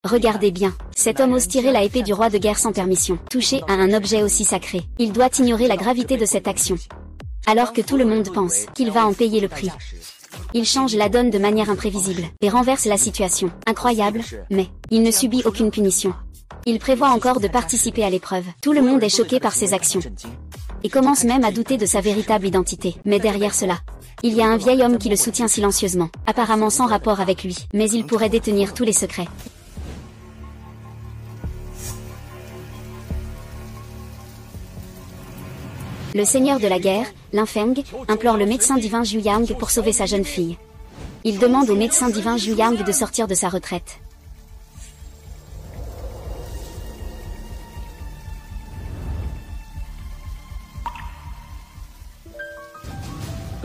Regardez bien, cet homme ose tirer la épée du roi de guerre sans permission. Toucher à un objet aussi sacré, il doit ignorer la gravité de cette action. Alors que tout le monde pense qu'il va en payer le prix. Il change la donne de manière imprévisible, et renverse la situation. Incroyable, mais il ne subit aucune punition. Il prévoit encore de participer à l'épreuve. Tout le monde est choqué par ses actions. Et commence même à douter de sa véritable identité. Mais derrière cela, il y a un vieil homme qui le soutient silencieusement, apparemment sans rapport avec lui, mais il pourrait détenir tous les secrets. Le seigneur de la guerre, Lin Feng, implore le médecin divin Zhu Yang pour sauver sa jeune fille. Il demande au médecin divin Zhu Yang de sortir de sa retraite.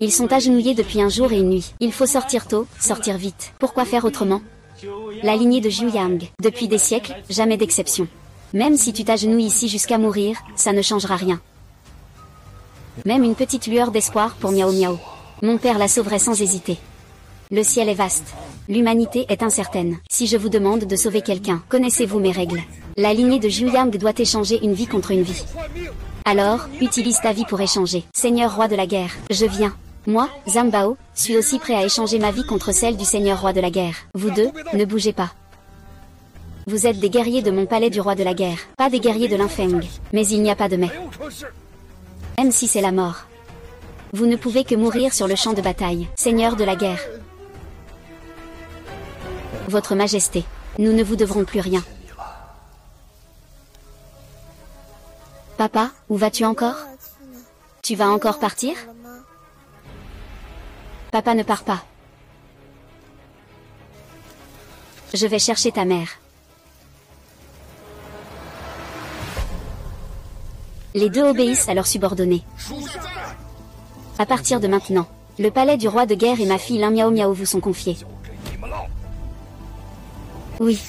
Ils sont agenouillés depuis un jour et une nuit. Il faut sortir tôt, sortir vite. Pourquoi faire autrement? La lignée de Zhu Yang, depuis des siècles, jamais d'exception. Même si tu t'agenouilles ici jusqu'à mourir, ça ne changera rien. Même une petite lueur d'espoir pour Miao Miao. Mon père la sauverait sans hésiter. Le ciel est vaste. L'humanité est incertaine. Si je vous demande de sauver quelqu'un, connaissez-vous mes règles? La lignée de Zhu Yang doit échanger une vie contre une vie. Alors, utilise ta vie pour échanger. Seigneur roi de la guerre, je viens. Moi, Zhang Bao, suis aussi prêt à échanger ma vie contre celle du seigneur roi de la guerre. Vous deux, ne bougez pas. Vous êtes des guerriers de mon palais du roi de la guerre, pas des guerriers de Lin Feng. Mais il n'y a pas de mais. Même si c'est la mort. Vous ne pouvez que mourir sur le champ de bataille, seigneur de la guerre. Votre Majesté, nous ne vous devrons plus rien. Papa, où vas-tu encore? Tu vas encore partir? Papa ne part pas. Je vais chercher ta mère. Les deux obéissent à leurs subordonnés. À partir de maintenant, le palais du roi de guerre et ma fille Lin Miao Miao vous sont confiés. Oui.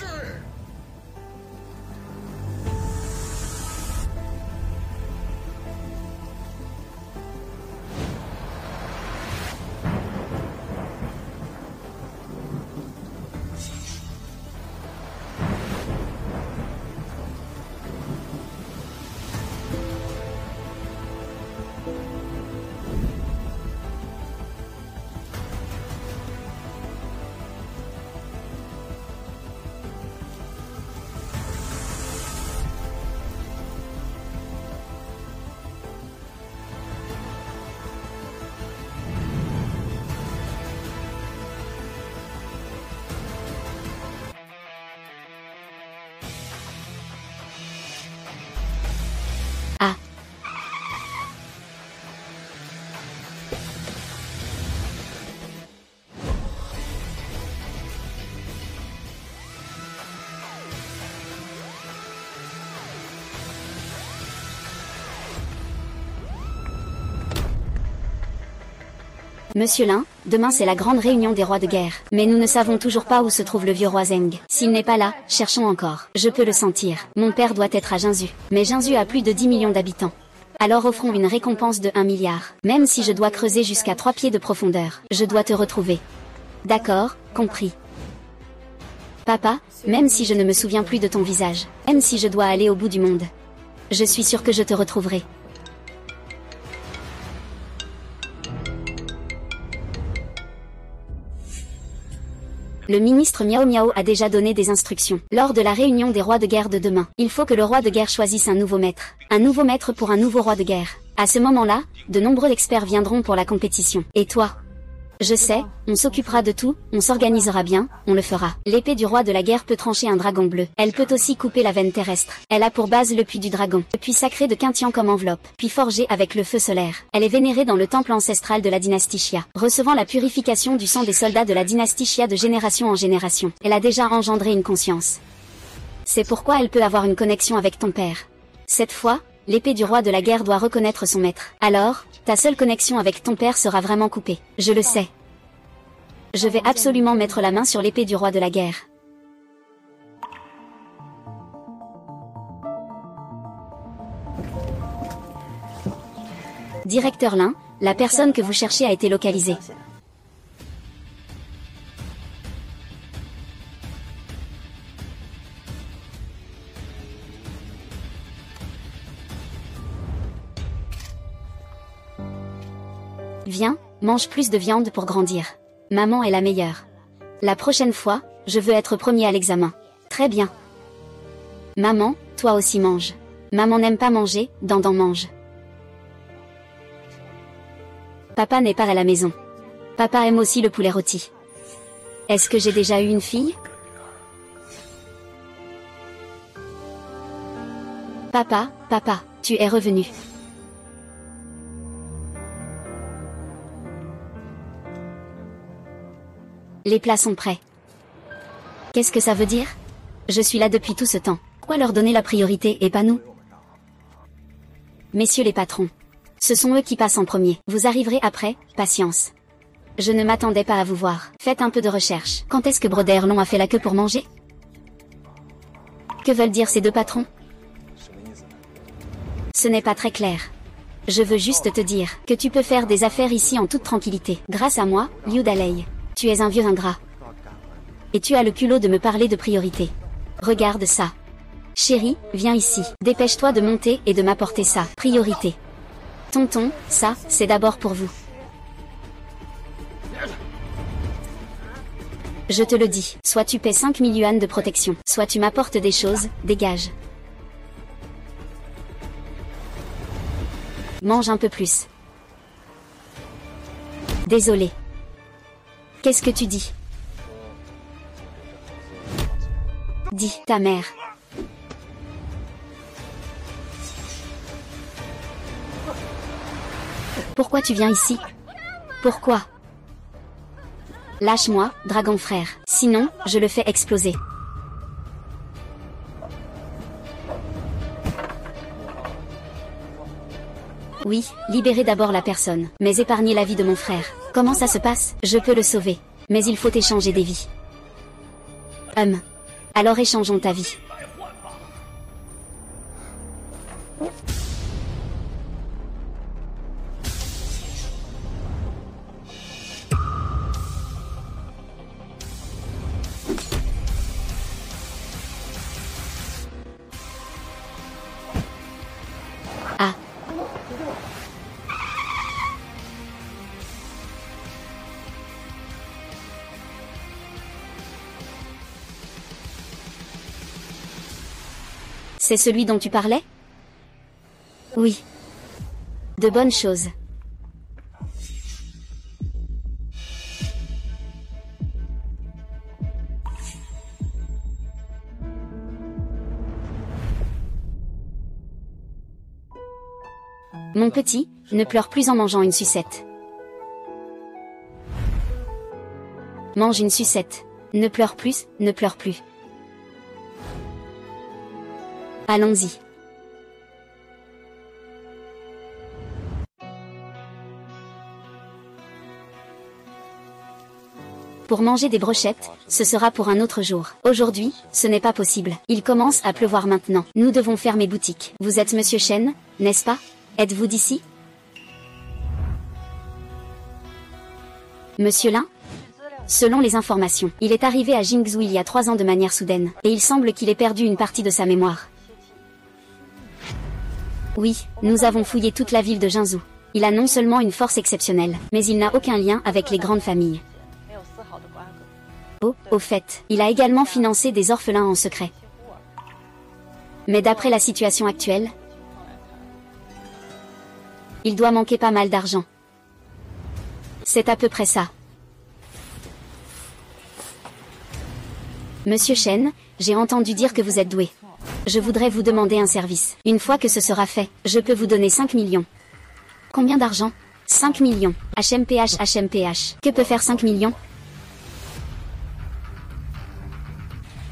Ah. Monsieur Lin, demain c'est la grande réunion des rois de guerre. Mais nous ne savons toujours pas où se trouve le vieux roi Zeng. S'il n'est pas là, cherchons encore. Je peux le sentir. Mon père doit être à Jinzhou. Mais Jinzhou a plus de 10 millions d'habitants. Alors offrons une récompense de 1 milliard. Même si je dois creuser jusqu'à 3 pieds de profondeur, je dois te retrouver. D'accord, compris. Papa, même si je ne me souviens plus de ton visage, même si je dois aller au bout du monde, je suis sûr que je te retrouverai. Le ministre Miao Miao a déjà donné des instructions. Lors de la réunion des rois de guerre de demain, il faut que le roi de guerre choisisse un nouveau maître. Un nouveau maître pour un nouveau roi de guerre. À ce moment-là, de nombreux experts viendront pour la compétition. Et toi? Je sais, on s'occupera de tout, on s'organisera bien, on le fera. L'épée du roi de la guerre peut trancher un dragon bleu. Elle peut aussi couper la veine terrestre. Elle a pour base le puits du dragon. Le puits sacré de Quintian comme enveloppe, puis forgé avec le feu solaire. Elle est vénérée dans le temple ancestral de la dynastie Xia, recevant la purification du sang des soldats de la dynastie Xia de génération en génération. Elle a déjà engendré une conscience. C'est pourquoi elle peut avoir une connexion avec ton père. Cette fois, l'épée du roi de la guerre doit reconnaître son maître. Alors, ta seule connexion avec ton père sera vraiment coupée. Je le sais. Je vais absolument mettre la main sur l'épée du roi de la guerre. Directeur Lin, la personne que vous cherchez a été localisée. Viens, mange plus de viande pour grandir. Maman est la meilleure. La prochaine fois, je veux être premier à l'examen. Très bien. Maman, toi aussi mange. Maman n'aime pas manger, Dandan mange. Papa n'est pas à la maison. Papa aime aussi le poulet rôti. Est-ce que j'ai déjà eu une fille? Papa, papa, tu es revenu. Les plats sont prêts. Qu'est-ce que ça veut dire? Je suis là depuis tout ce temps. Pourquoi leur donner la priorité et pas nous? Messieurs les patrons. Ce sont eux qui passent en premier. Vous arriverez après, patience. Je ne m'attendais pas à vous voir. Faites un peu de recherche. Quand est-ce que Broderlon a fait la queue pour manger? Que veulent dire ces deux patrons? Ce n'est pas très clair. Je veux juste te dire que tu peux faire des affaires ici en toute tranquillité. Grâce à moi, Liu Dalei. Tu es un vieux ingrat. Et tu as le culot de me parler de priorité. Regarde ça. Chérie, viens ici. Dépêche-toi de monter et de m'apporter ça. Priorité. Tonton, ça, c'est d'abord pour vous. Je te le dis, soit tu paies 5000 yuan de protection, soit tu m'apportes des choses, dégage. Mange un peu plus. Désolé. Qu'est-ce que tu dis? Dis, ta mère. Pourquoi tu viens ici? Pourquoi? Lâche-moi, dragon frère. Sinon, je le fais exploser. Oui, libérez d'abord la personne, mais épargnez la vie de mon frère. Comment ça se passe? Je peux le sauver. Mais il faut échanger des vies. Alors échangeons ta vie. Ah. C'est celui dont tu parlais? Oui. De bonnes choses. Mon petit, ne pleure plus en mangeant une sucette. Mange une sucette. Ne pleure plus, ne pleure plus. Allons-y. Pour manger des brochettes, ce sera pour un autre jour. Aujourd'hui, ce n'est pas possible. Il commence à pleuvoir maintenant. Nous devons fermer boutique. Vous êtes Monsieur Chen, n'est-ce pas? Êtes-vous d'ici? Monsieur Lin? Selon les informations, il est arrivé à Jingzhou il y a 3 ans de manière soudaine, et il semble qu'il ait perdu une partie de sa mémoire. Oui, nous avons fouillé toute la ville de Jinzhou. Il a non seulement une force exceptionnelle, mais il n'a aucun lien avec les grandes familles. Oh, au fait, il a également financé des orphelins en secret. Mais d'après la situation actuelle, il doit manquer pas mal d'argent. C'est à peu près ça. Monsieur Chen, j'ai entendu dire que vous êtes doué. Je voudrais vous demander un service. Une fois que ce sera fait, je peux vous donner 5 millions. Combien d'argent? 5 millions. HMPH, HMPH. Que peut faire 5 millions?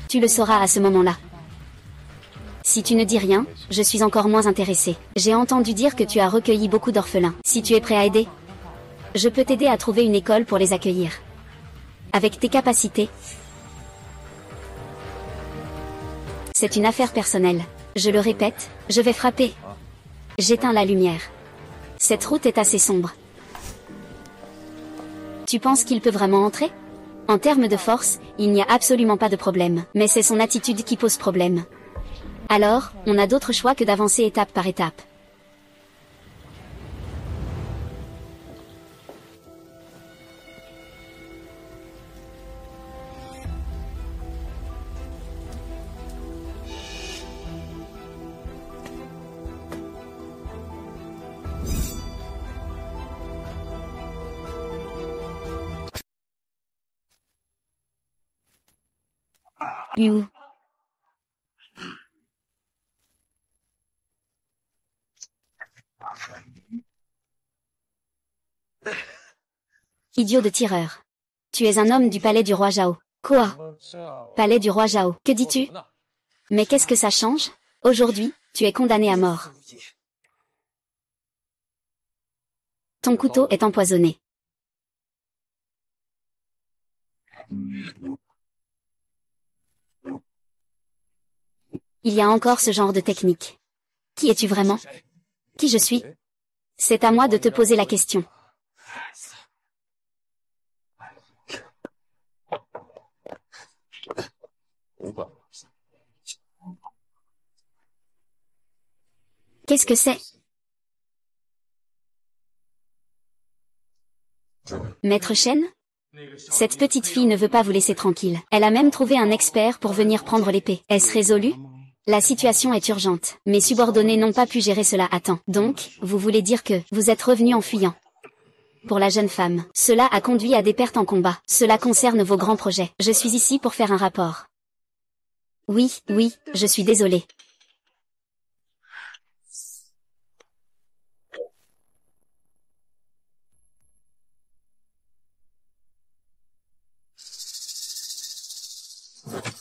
Tu le sauras à ce moment-là. Si tu ne dis rien, je suis encore moins intéressé. J'ai entendu dire que tu as recueilli beaucoup d'orphelins. Si tu es prêt à aider, je peux t'aider à trouver une école pour les accueillir. Avec tes capacités. C'est une affaire personnelle. Je le répète, je vais frapper. J'éteins la lumière. Cette route est assez sombre. Tu penses qu'il peut vraiment entrer? En termes de force, il n'y a absolument pas de problème. Mais c'est son attitude qui pose problème. Alors, on n'a d'autre choix que d'avancer étape par étape. Yu. Idiot de tireur. Tu es un homme du palais du roi Zhao. Quoi? Palais du roi Zhao. Que dis-tu? Mais qu'est-ce que ça change? Aujourd'hui, tu es condamné à mort. Ton couteau est empoisonné. Il y a encore ce genre de technique. Qui es-tu vraiment? Qui je suis? C'est à moi de te poser la question. Qu'est-ce que c'est? Maître Shen? Cette petite fille ne veut pas vous laisser tranquille. Elle a même trouvé un expert pour venir prendre l'épée. Est-ce résolu? La situation est urgente. Mes subordonnés n'ont pas pu gérer cela à temps. Donc, vous voulez dire que vous êtes revenu en fuyant. Pour la jeune femme, cela a conduit à des pertes en combat. Cela concerne vos grands projets. Je suis ici pour faire un rapport. Oui, je suis désolé.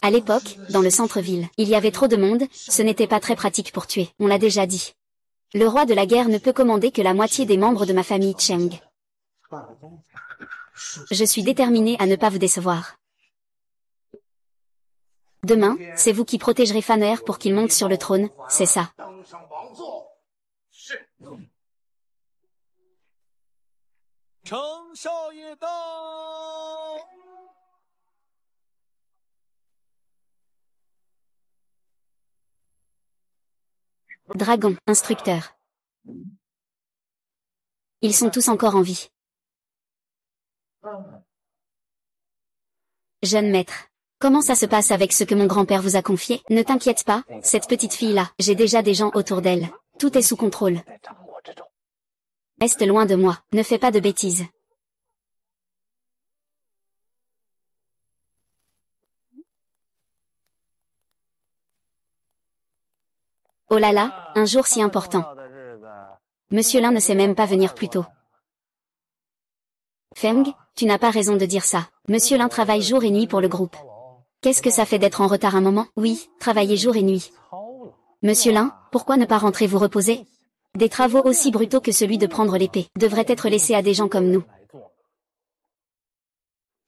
À l'époque, dans le centre-ville, il y avait trop de monde, ce n'était pas très pratique pour tuer, on l'a déjà dit. Le roi de la guerre ne peut commander que la moitié des membres de ma famille Cheng. Je suis déterminé à ne pas vous décevoir. Demain, c'est vous qui protégerez Fan Er pour qu'il monte sur le trône, c'est ça. Dragon, instructeur. Ils sont tous encore en vie. Jeune maître. Comment ça se passe avec ce que mon grand-père vous a confié? Ne t'inquiète pas, cette petite fille-là, j'ai déjà des gens autour d'elle. Tout est sous contrôle. Reste loin de moi, ne fais pas de bêtises. Oh là là, un jour si important. Monsieur Lin ne sait même pas venir plus tôt. Feng, tu n'as pas raison de dire ça. Monsieur Lin travaille jour et nuit pour le groupe. Qu'est-ce que ça fait d'être en retard un moment? Oui, travailler jour et nuit. Monsieur Lin, pourquoi ne pas rentrer vous reposer? Des travaux aussi brutaux que celui de prendre l'épée devraient être laissés à des gens comme nous.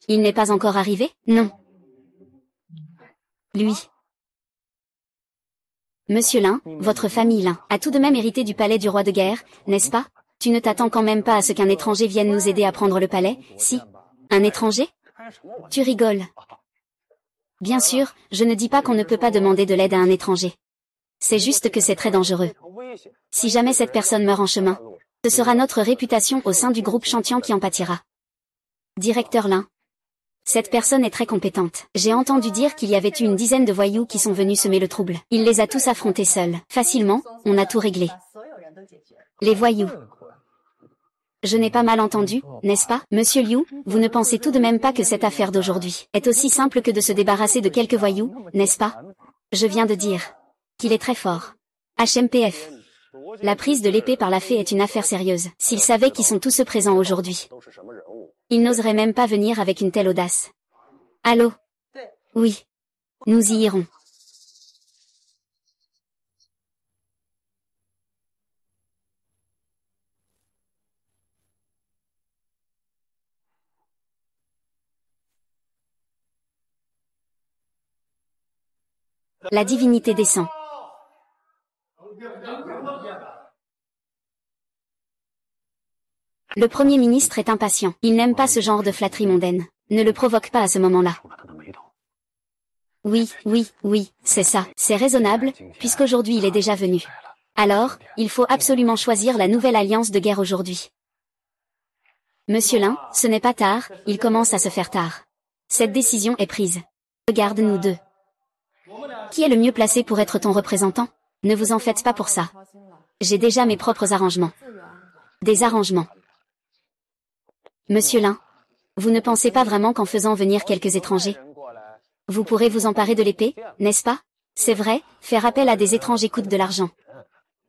Il n'est pas encore arrivé? Non. Lui. Monsieur Lin, votre famille Lin, a tout de même hérité du palais du roi de guerre, n'est-ce pas? Tu ne t'attends quand même pas à ce qu'un étranger vienne nous aider à prendre le palais, si? Un étranger? Tu rigoles. Bien sûr, je ne dis pas qu'on ne peut pas demander de l'aide à un étranger. C'est juste que c'est très dangereux. Si jamais cette personne meurt en chemin, ce sera notre réputation au sein du groupe Chantian qui en pâtira. Directeur Lin. Cette personne est très compétente. J'ai entendu dire qu'il y avait eu une dizaine de voyous qui sont venus semer le trouble. Il les a tous affrontés seuls. Facilement, on a tout réglé. Les voyous. Je n'ai pas mal entendu, n'est-ce pas? Monsieur Liu, vous ne pensez tout de même pas que cette affaire d'aujourd'hui est aussi simple que de se débarrasser de quelques voyous, n'est-ce pas? Je viens de dire qu'il est très fort. HMPF. La prise de l'épée par la fée est une affaire sérieuse. S'ils savaient qui sont tous ceux présents aujourd'hui, ils n'oseraient même pas venir avec une telle audace. Allô? Oui. Nous y irons. La divinité descend. Le Premier ministre est impatient. Il n'aime pas ce genre de flatterie mondaine. Ne le provoque pas à ce moment-là. Oui, c'est ça. C'est raisonnable, puisqu'aujourd'hui il est déjà venu. Alors, il faut absolument choisir la nouvelle alliance de guerre aujourd'hui. Monsieur Lin, ce n'est pas tard, il commence à se faire tard. Cette décision est prise. Regarde nous deux. Qui est le mieux placé pour être ton représentant? Ne vous en faites pas pour ça. J'ai déjà mes propres arrangements. Des arrangements. Monsieur Lin, vous ne pensez pas vraiment qu'en faisant venir quelques étrangers, Vous pourrez vous emparer de l'épée, n'est-ce pas? C'est vrai, faire appel à des étrangers coûte de l'argent.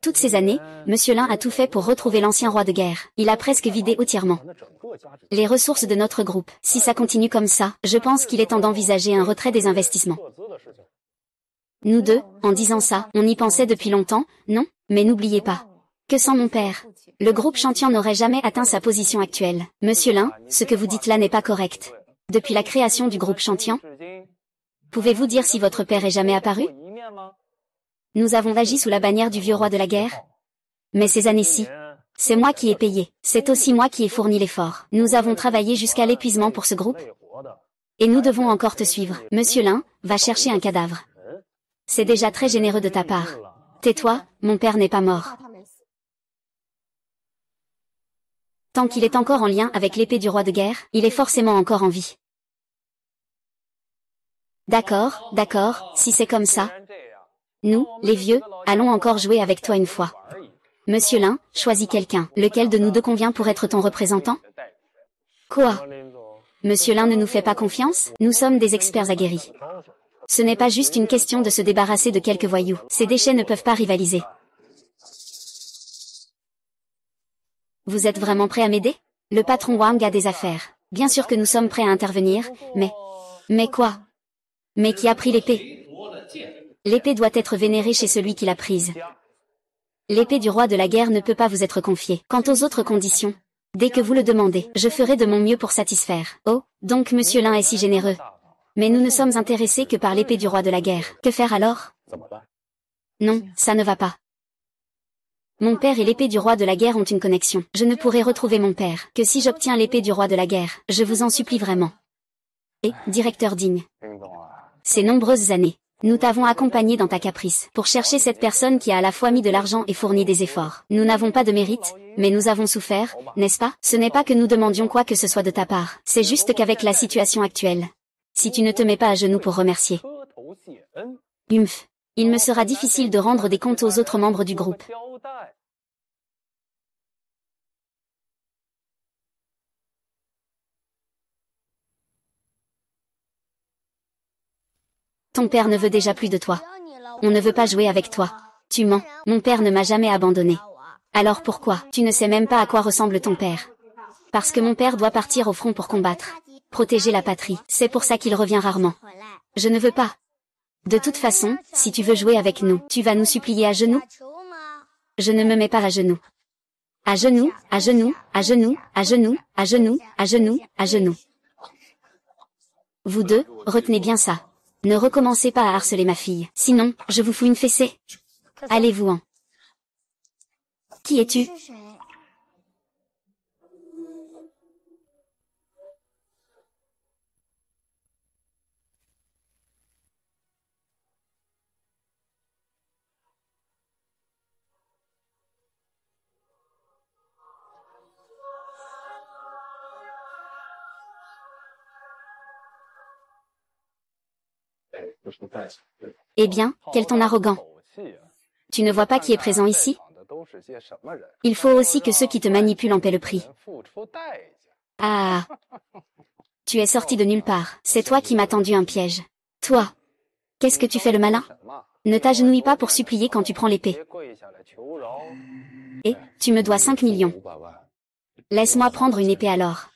Toutes ces années, Monsieur Lin a tout fait pour retrouver l'ancien roi de guerre. Il a presque vidé entièrement les ressources de notre groupe. Si ça continue comme ça, je pense qu'il est temps d'envisager un retrait des investissements. Nous deux, en disant ça, on y pensait depuis longtemps, non? Mais n'oubliez pas que sans mon père, le groupe Chantian n'aurait jamais atteint sa position actuelle. Monsieur Lin, ce que vous dites là n'est pas correct. Depuis la création du groupe Chantian, pouvez-vous dire si votre père est jamais apparu? Nous avons agi sous la bannière du vieux roi de la guerre. Mais ces années-ci, c'est moi qui ai payé. C'est aussi moi qui ai fourni l'effort. Nous avons travaillé jusqu'à l'épuisement pour ce groupe. Et nous devons encore te suivre. Monsieur Lin, va chercher un cadavre. C'est déjà très généreux de ta part. Tais-toi, mon père n'est pas mort. Tant qu'il est encore en lien avec l'épée du roi de guerre, il est forcément encore en vie. D'accord, d'accord, si c'est comme ça. Nous, les vieux, allons encore jouer avec toi une fois. Monsieur Lin, choisis quelqu'un. Lequel de nous deux convient pour être ton représentant? Quoi? Monsieur Lin ne nous fait pas confiance? Nous sommes des experts aguerris. Ce n'est pas juste une question de se débarrasser de quelques voyous. Ces déchets ne peuvent pas rivaliser. Vous êtes vraiment prêt à m'aider? Le patron Wang a des affaires. Bien sûr que nous sommes prêts à intervenir, mais... Mais quoi? Mais qui a pris l'épée? L'épée doit être vénérée chez celui qui l'a prise. L'épée du roi de la guerre ne peut pas vous être confiée. Quant aux autres conditions, dès que vous le demandez, je ferai de mon mieux pour satisfaire. Oh, donc Monsieur Lin est si généreux. Mais nous ne sommes intéressés que par l'épée du roi de la guerre. Que faire alors? Non, ça ne va pas. Mon père et l'épée du roi de la guerre ont une connexion. Je ne pourrai retrouver mon père que si j'obtiens l'épée du roi de la guerre. Je vous en supplie vraiment. Et, directeur digne, ces nombreuses années, nous t'avons accompagné dans ta caprice, pour chercher cette personne qui a à la fois mis de l'argent et fourni des efforts. Nous n'avons pas de mérite, mais nous avons souffert, n'est-ce pas? Ce n'est pas que nous demandions quoi que ce soit de ta part, c'est juste qu'avec la situation actuelle, si tu ne te mets pas à genoux pour remercier, Humph, il me sera difficile de rendre des comptes aux autres membres du groupe. Ton père ne veut déjà plus de toi. On ne veut pas jouer avec toi. Tu mens, mon père ne m'a jamais abandonné. Alors pourquoi? Tu ne sais même pas à quoi ressemble ton père. Parce que mon père doit partir au front pour combattre, protéger la patrie. C'est pour ça qu'il revient rarement. Je ne veux pas. De toute façon, si tu veux jouer avec nous, tu vas nous supplier à genoux? Je ne me mets pas à genoux. À genoux, à genoux, à genoux, à genoux, à genoux, à genoux, à genoux. Vous deux, retenez bien ça. Ne recommencez pas à harceler ma fille, sinon, je vous fous une fessée. Allez-vous-en. Qui es-tu? Eh bien, quel ton arrogant. Tu ne vois pas qui est présent ici? Il faut aussi que ceux qui te manipulent en paient le prix. Ah. Tu es sorti de nulle part. C'est toi qui m'as tendu un piège. Toi. Qu'est-ce que tu fais le malin? Ne t'agenouille pas pour supplier quand tu prends l'épée. Et, tu me dois 5 millions. Laisse-moi prendre une épée alors.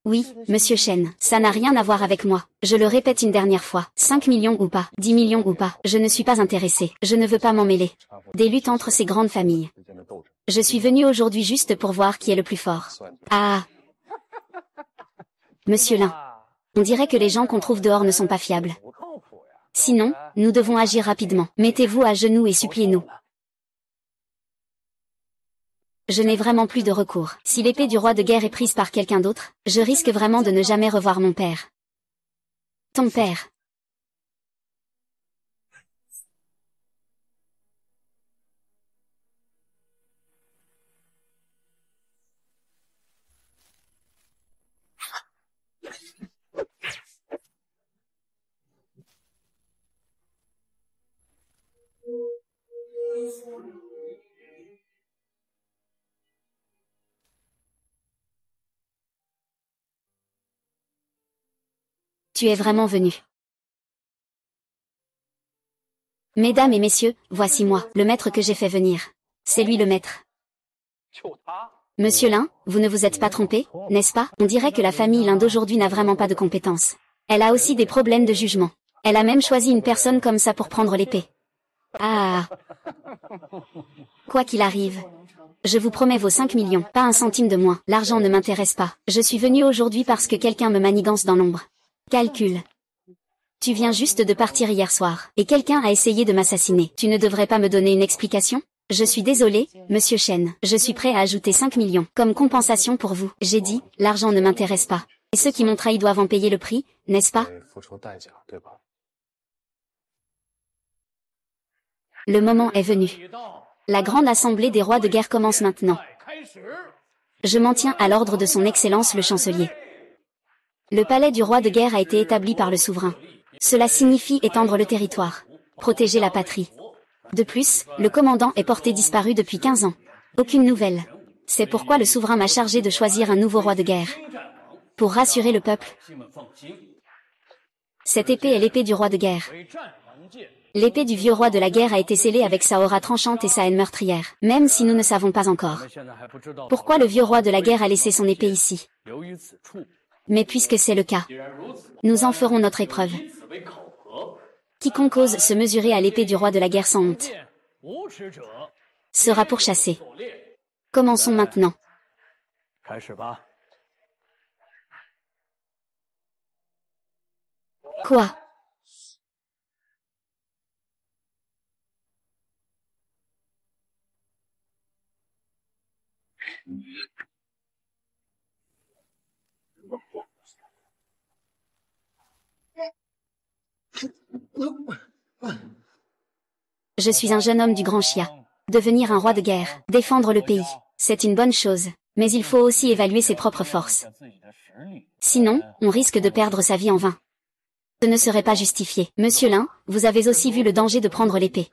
Oui, monsieur Chen, ça n'a rien à voir avec moi. Je le répète une dernière fois. 5 millions ou pas, 10 millions ou pas, je ne suis pas intéressé. Je ne veux pas m'en mêler. Des luttes entre ces grandes familles. Je suis venu aujourd'hui juste pour voir qui est le plus fort. Ah. Monsieur Lin. On dirait que les gens qu'on trouve dehors ne sont pas fiables. Sinon, nous devons agir rapidement. Mettez-vous à genoux et suppliez-nous. Je n'ai vraiment plus de recours. Si l'épée du roi de guerre est prise par quelqu'un d'autre, je risque vraiment de ne jamais revoir mon père. Ton père. Tu es vraiment venu. Mesdames et messieurs, voici moi, le maître que j'ai fait venir. C'est lui le maître. Monsieur Lin, vous ne vous êtes pas trompé, n'est-ce pas? On dirait que la famille Lin d'aujourd'hui n'a vraiment pas de compétences. Elle a aussi des problèmes de jugement. Elle a même choisi une personne comme ça pour prendre l'épée. Ah. Quoi qu'il arrive. Je vous promets vos 5 millions, pas un centime de moins. L'argent ne m'intéresse pas. Je suis venu aujourd'hui parce que quelqu'un me manigance dans l'ombre. Calcul. Tu viens juste de partir hier soir, et quelqu'un a essayé de m'assassiner. Tu ne devrais pas me donner une explication? Je suis désolé, monsieur Chen. Je suis prêt à ajouter 5 millions, comme compensation pour vous. J'ai dit, l'argent ne m'intéresse pas. Et ceux qui m'ont trahi doivent en payer le prix, n'est-ce pas? Le moment est venu. La grande assemblée des rois de guerre commence maintenant. Je m'en tiens à l'ordre de son Excellence le chancelier. Le palais du roi de guerre a été établi par le souverain. Cela signifie étendre le territoire, protéger la patrie. De plus, le commandant est porté disparu depuis 15 ans. Aucune nouvelle. C'est pourquoi le souverain m'a chargé de choisir un nouveau roi de guerre. Pour rassurer le peuple. Cette épée est l'épée du roi de guerre. L'épée du vieux roi de la guerre a été scellée avec sa aura tranchante et sa haine meurtrière, même si nous ne savons pas encore. Pourquoi le vieux roi de la guerre a laissé son épée ici? Mais puisque c'est le cas, nous en ferons notre épreuve. Quiconque ose se mesurer à l'épée du roi de la guerre sans honte sera pourchassé. Commençons maintenant. Quoi? Je suis un jeune homme du Grand Xia. Devenir un roi de guerre, défendre le pays, c'est une bonne chose, mais il faut aussi évaluer ses propres forces. Sinon, on risque de perdre sa vie en vain. Ce ne serait pas justifié. Monsieur Lin, vous avez aussi vu le danger de prendre l'épée.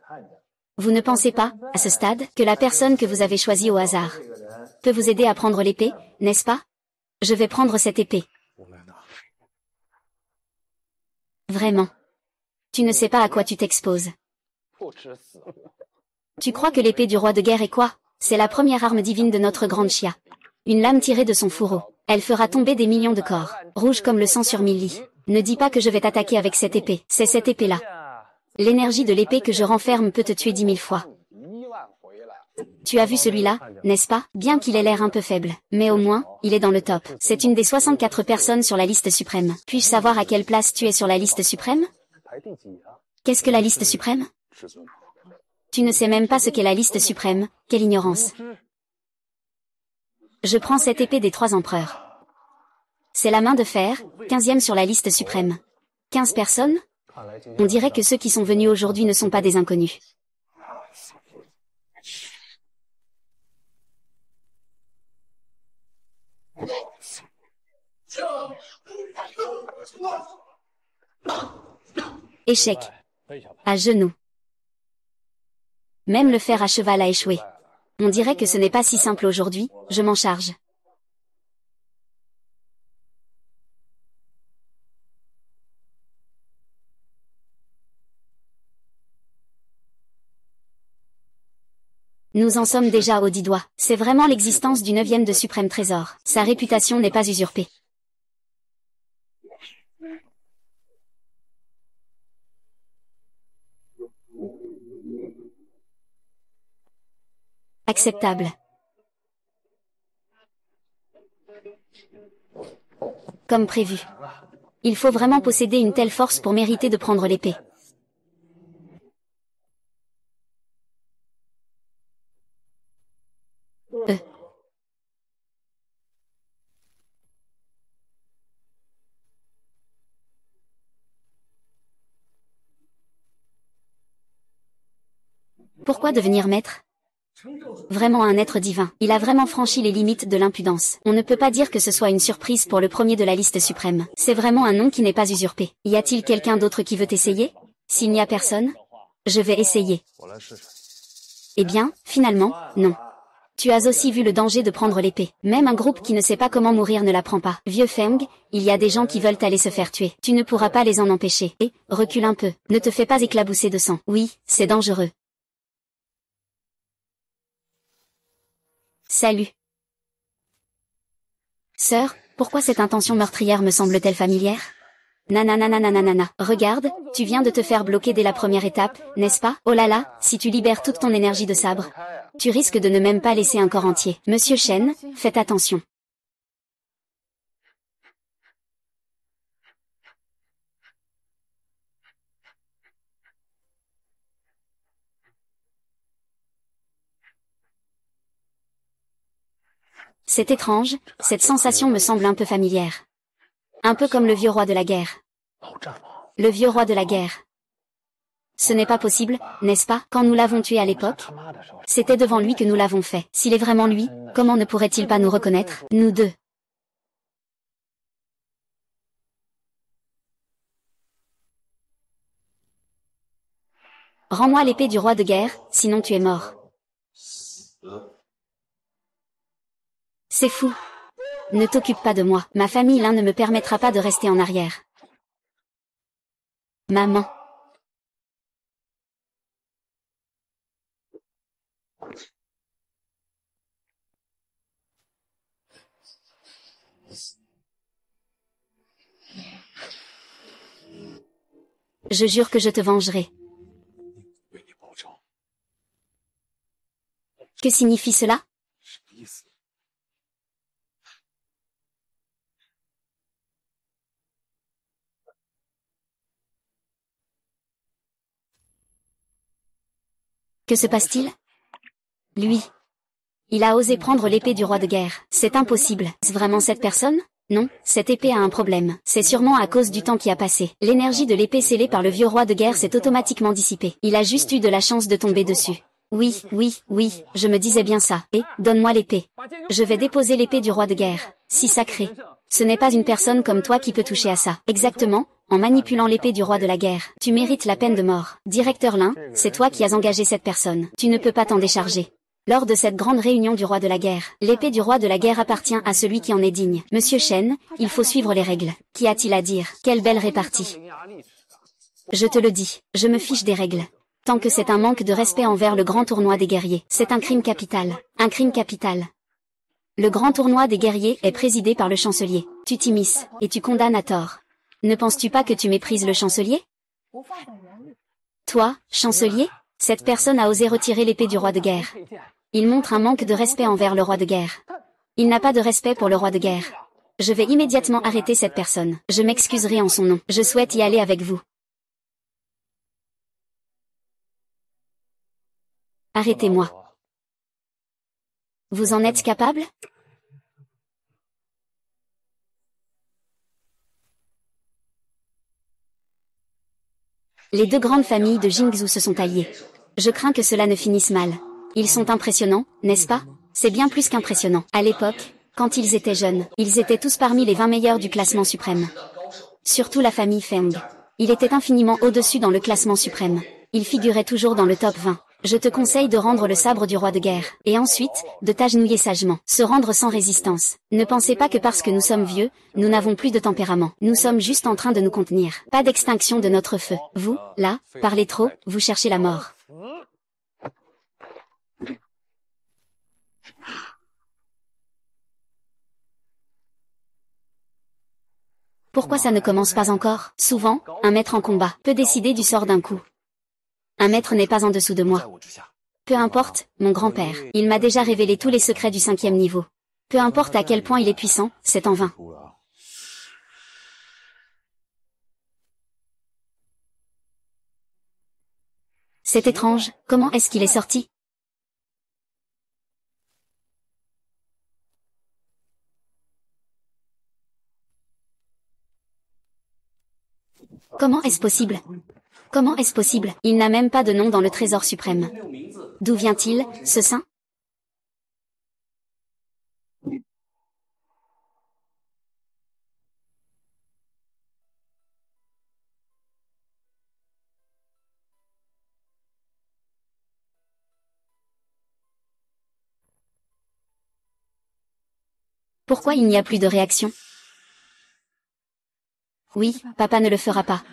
Vous ne pensez pas, à ce stade, que la personne que vous avez choisie au hasard peut vous aider à prendre l'épée, n'est-ce pas? Je vais prendre cette épée. Vraiment. Tu ne sais pas à quoi tu t'exposes. Tu crois que l'épée du roi de guerre est quoi? C'est la première arme divine de notre grande Xia. Une lame tirée de son fourreau. Elle fera tomber des millions de corps, rouges comme le sang sur 1000 lits. Ne dis pas que je vais t'attaquer avec cette épée. C'est cette épée-là. L'énergie de l'épée que je renferme peut te tuer 10 000 fois. Tu as vu celui-là, n'est-ce pas? Bien qu'il ait l'air un peu faible, mais au moins, il est dans le top. C'est une des 64 personnes sur la liste suprême. Puis-je savoir à quelle place tu es sur la liste suprême? Qu'est-ce que la liste suprême? Tu ne sais même pas ce qu'est la liste suprême, quelle ignorance. Je prends cette épée des 3 empereurs. C'est la main de fer, 15e sur la liste suprême. 15 personnes? On dirait que ceux qui sont venus aujourd'hui ne sont pas des inconnus. Échec. À genoux. Même le fer à cheval a échoué. On dirait que ce n'est pas si simple aujourd'hui, je m'en charge. Nous en sommes déjà aux 10 doigts. C'est vraiment l'existence du 9e de suprême trésor. Sa réputation n'est pas usurpée. Acceptable. Comme prévu. Il faut vraiment posséder une telle force pour mériter de prendre l'épée. Pourquoi devenir maître? Vraiment un être divin. Il a vraiment franchi les limites de l'impudence. On ne peut pas dire que ce soit une surprise pour le premier de la liste suprême. C'est vraiment un nom qui n'est pas usurpé. Y a-t-il quelqu'un d'autre qui veut essayer? S'il n'y a personne, je vais essayer. Eh bien, finalement, non. Tu as aussi vu le danger de prendre l'épée. Même un groupe qui ne sait pas comment mourir ne la prend pas. Vieux Feng, il y a des gens qui veulent aller se faire tuer. Tu ne pourras pas les en empêcher. Et, recule un peu. Ne te fais pas éclabousser de sang. Oui, c'est dangereux. Salut. Sœur, pourquoi cette intention meurtrière me semble-t-elle familière? Nanananananana. Regarde, tu viens de te faire bloquer dès la première étape, n'est-ce pas? Oh là là, si tu libères toute ton énergie de sabre, tu risques de ne même pas laisser un corps entier. Monsieur Shen, faites attention. C'est étrange, cette sensation me semble un peu familière. Un peu comme le vieux roi de la guerre. Le vieux roi de la guerre. Ce n'est pas possible, n'est-ce pas? Quand nous l'avons tué à l'époque, c'était devant lui que nous l'avons fait. S'il est vraiment lui, comment ne pourrait-il pas nous reconnaître, nous deux? Rends-moi l'épée du roi de guerre, sinon tu es mort. C'est fou. Ne t'occupe pas de moi. Ma famille l'un ne me permettra pas de rester en arrière. Maman. Je jure que je te vengerai. Que signifie cela? Que se passe-t-il? Lui. Il a osé prendre l'épée du roi de guerre. C'est impossible. Est-ce vraiment cette personne? Non, cette épée a un problème. C'est sûrement à cause du temps qui a passé. L'énergie de l'épée scellée par le vieux roi de guerre s'est automatiquement dissipée. Il a juste eu de la chance de tomber dessus. Oui, oui, oui, je me disais bien ça. Et, donne-moi l'épée. Je vais déposer l'épée du roi de guerre. Si sacré. Ce n'est pas une personne comme toi qui peut toucher à ça. Exactement, en manipulant l'épée du roi de la guerre. Tu mérites la peine de mort. Directeur Lin, c'est toi qui as engagé cette personne. Tu ne peux pas t'en décharger. Lors de cette grande réunion du roi de la guerre, l'épée du roi de la guerre appartient à celui qui en est digne. Monsieur Shen, il faut suivre les règles. Qu'y a-t-il à dire? Quelle belle répartie. Je te le dis, je me fiche des règles. Tant que c'est un manque de respect envers le grand tournoi des guerriers, c'est un crime capital. Un crime capital. Le grand tournoi des guerriers est présidé par le chancelier. Tu t'immisces, et tu condamnes à tort. Ne penses-tu pas que tu méprises le chancelier? Toi, chancelier? Cette personne a osé retirer l'épée du roi de guerre. Il montre un manque de respect envers le roi de guerre. Il n'a pas de respect pour le roi de guerre. Je vais immédiatement arrêter cette personne. Je m'excuserai en son nom. Je souhaite y aller avec vous. Arrêtez-moi. Vous en êtes capable? Les deux grandes familles de Jingzhou se sont alliées. Je crains que cela ne finisse mal. Ils sont impressionnants, n'est-ce pas? C'est bien plus qu'impressionnant. À l'époque, quand ils étaient jeunes, ils étaient tous parmi les 20 meilleurs du classement suprême. Surtout la famille Feng. Il était infiniment au-dessus dans le classement suprême. Il figurait toujours dans le top 20. Je te conseille de rendre le sabre du roi de guerre, et ensuite, de t'agenouiller sagement, se rendre sans résistance. Ne pensez pas que parce que nous sommes vieux, nous n'avons plus de tempérament. Nous sommes juste en train de nous contenir. Pas d'extinction de notre feu. Vous, là, parlez trop, vous cherchez la mort. Pourquoi ça ne commence pas encore? Souvent, un maître en combat peut décider du sort d'un coup. Un maître n'est pas en dessous de moi. Peu importe, mon grand-père, il m'a déjà révélé tous les secrets du 5e niveau. Peu importe à quel point il est puissant, c'est en vain. C'est étrange, comment est-ce qu'il est sorti? Comment est-ce possible? Comment est-ce possible? Il n'a même pas de nom dans le trésor suprême. D'où vient-il, ce saint? Pourquoi il n'y a plus de réaction? Oui, papa ne le fera pas.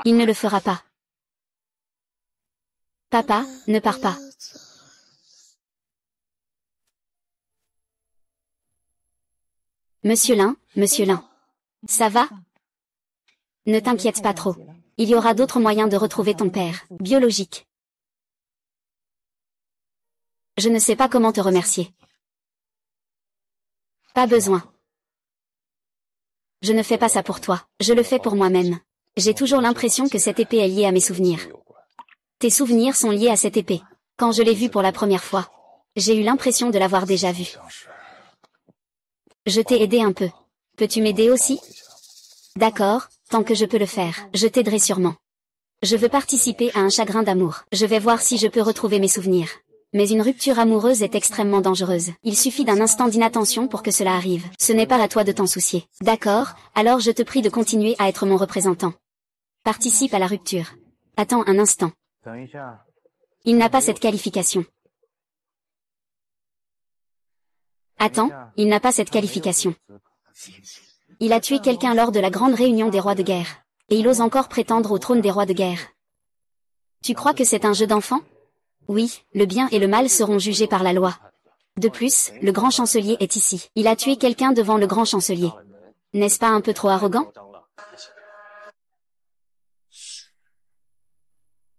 Il ne le fera pas. Papa, ne pars pas. Monsieur Lin, Monsieur Lin. Ça va? Ne t'inquiète pas trop. Il y aura d'autres moyens de retrouver ton père, biologique. Je ne sais pas comment te remercier. Pas besoin. Je ne fais pas ça pour toi, je le fais pour moi-même. J'ai toujours l'impression que cette épée est liée à mes souvenirs. Tes souvenirs sont liés à cette épée. Quand je l'ai vue pour la première fois, j'ai eu l'impression de l'avoir déjà vue. Je t'ai aidé un peu. Peux-tu m'aider aussi? D'accord, tant que je peux le faire, je t'aiderai sûrement. Je veux participer à un chagrin d'amour. Je vais voir si je peux retrouver mes souvenirs. Mais une rupture amoureuse est extrêmement dangereuse. Il suffit d'un instant d'inattention pour que cela arrive. Ce n'est pas à toi de t'en soucier. D'accord, alors je te prie de continuer à être mon représentant. Participe à la rupture. Attends un instant. Il n'a pas cette qualification. Attends, il n'a pas cette qualification. Il a tué quelqu'un lors de la grande réunion des rois de guerre. Et il ose encore prétendre au trône des rois de guerre. Tu crois que c'est un jeu d'enfant? Oui, le bien et le mal seront jugés par la loi. De plus, le grand chancelier est ici. Il a tué quelqu'un devant le grand chancelier. N'est-ce pas un peu trop arrogant?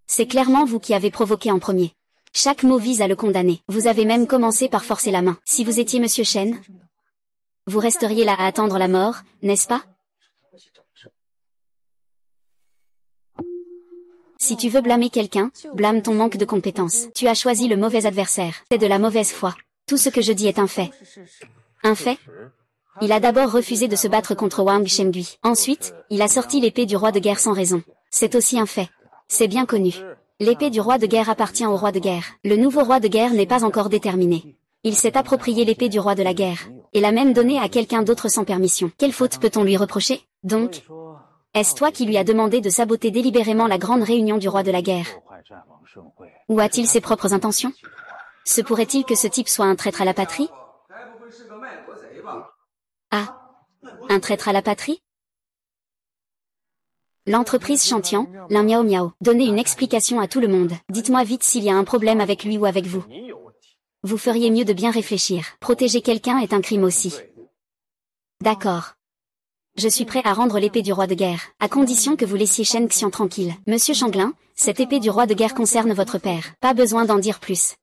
C'est clairement vous qui avez provoqué en premier. Chaque mot vise à le condamner. Vous avez même commencé par forcer la main. Si vous étiez Monsieur Shen, vous resteriez là à attendre la mort, n'est-ce pas? Si tu veux blâmer quelqu'un, blâme ton manque de compétences. Tu as choisi le mauvais adversaire. C'est de la mauvaise foi. Tout ce que je dis est un fait. Un fait? Il a d'abord refusé de se battre contre Wang Shengui. Ensuite, il a sorti l'épée du roi de guerre sans raison. C'est aussi un fait. C'est bien connu. L'épée du roi de guerre appartient au roi de guerre. Le nouveau roi de guerre n'est pas encore déterminé. Il s'est approprié l'épée du roi de la guerre, et l'a même donnée à quelqu'un d'autre sans permission. Quelle faute peut-on lui reprocher? Donc, est-ce toi qui lui as demandé de saboter délibérément la grande réunion du roi de la guerre? Ou a-t-il ses propres intentions? Se pourrait-il que ce type soit un traître à la patrie? Ah, un traître à la patrie? L'entreprise Chantian, l'un Miao Miao. Donnez une explication à tout le monde. Dites-moi vite s'il y a un problème avec lui ou avec vous. Vous feriez mieux de bien réfléchir. Protéger quelqu'un est un crime aussi. D'accord. Je suis prêt à rendre l'épée du roi de guerre, à condition que vous laissiez Shen Xian tranquille. Monsieur Changlin, cette épée du roi de guerre concerne votre père. Pas besoin d'en dire plus.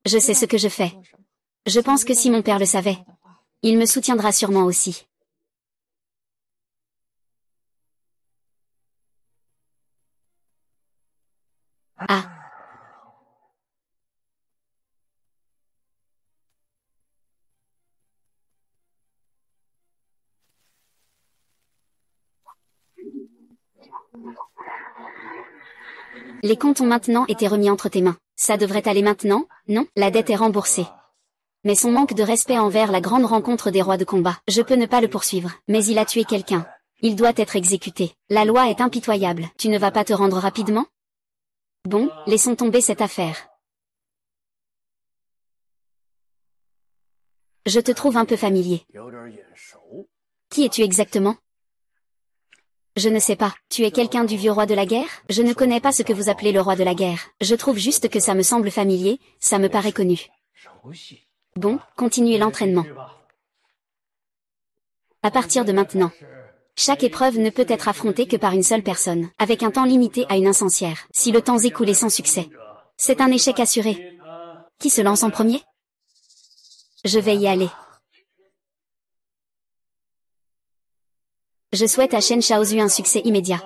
Je sais ce que je fais. Je pense que si mon père le savait, il me soutiendra sûrement aussi. Ah. Les comptes ont maintenant été remis entre tes mains. Ça devrait aller maintenant, non? La dette est remboursée. Mais son manque de respect envers la grande rencontre des rois de combat, je peux ne pas le poursuivre. Mais il a tué quelqu'un. Il doit être exécuté. La loi est impitoyable. Tu ne vas pas te rendre rapidement? Bon, laissons tomber cette affaire. Je te trouve un peu familier. Qui es-tu exactement? Je ne sais pas. Tu es quelqu'un du vieux roi de la guerre? Je ne connais pas ce que vous appelez le roi de la guerre. Je trouve juste que ça me semble familier, ça me paraît connu. Bon, continuez l'entraînement. À partir de maintenant, chaque épreuve ne peut être affrontée que par une seule personne, avec un temps limité à une incensiaire. Si le temps écoulé sans succès, c'est un échec assuré. Qui se lance en premier? Je vais y aller. Je souhaite à Shen Shaozu un succès immédiat.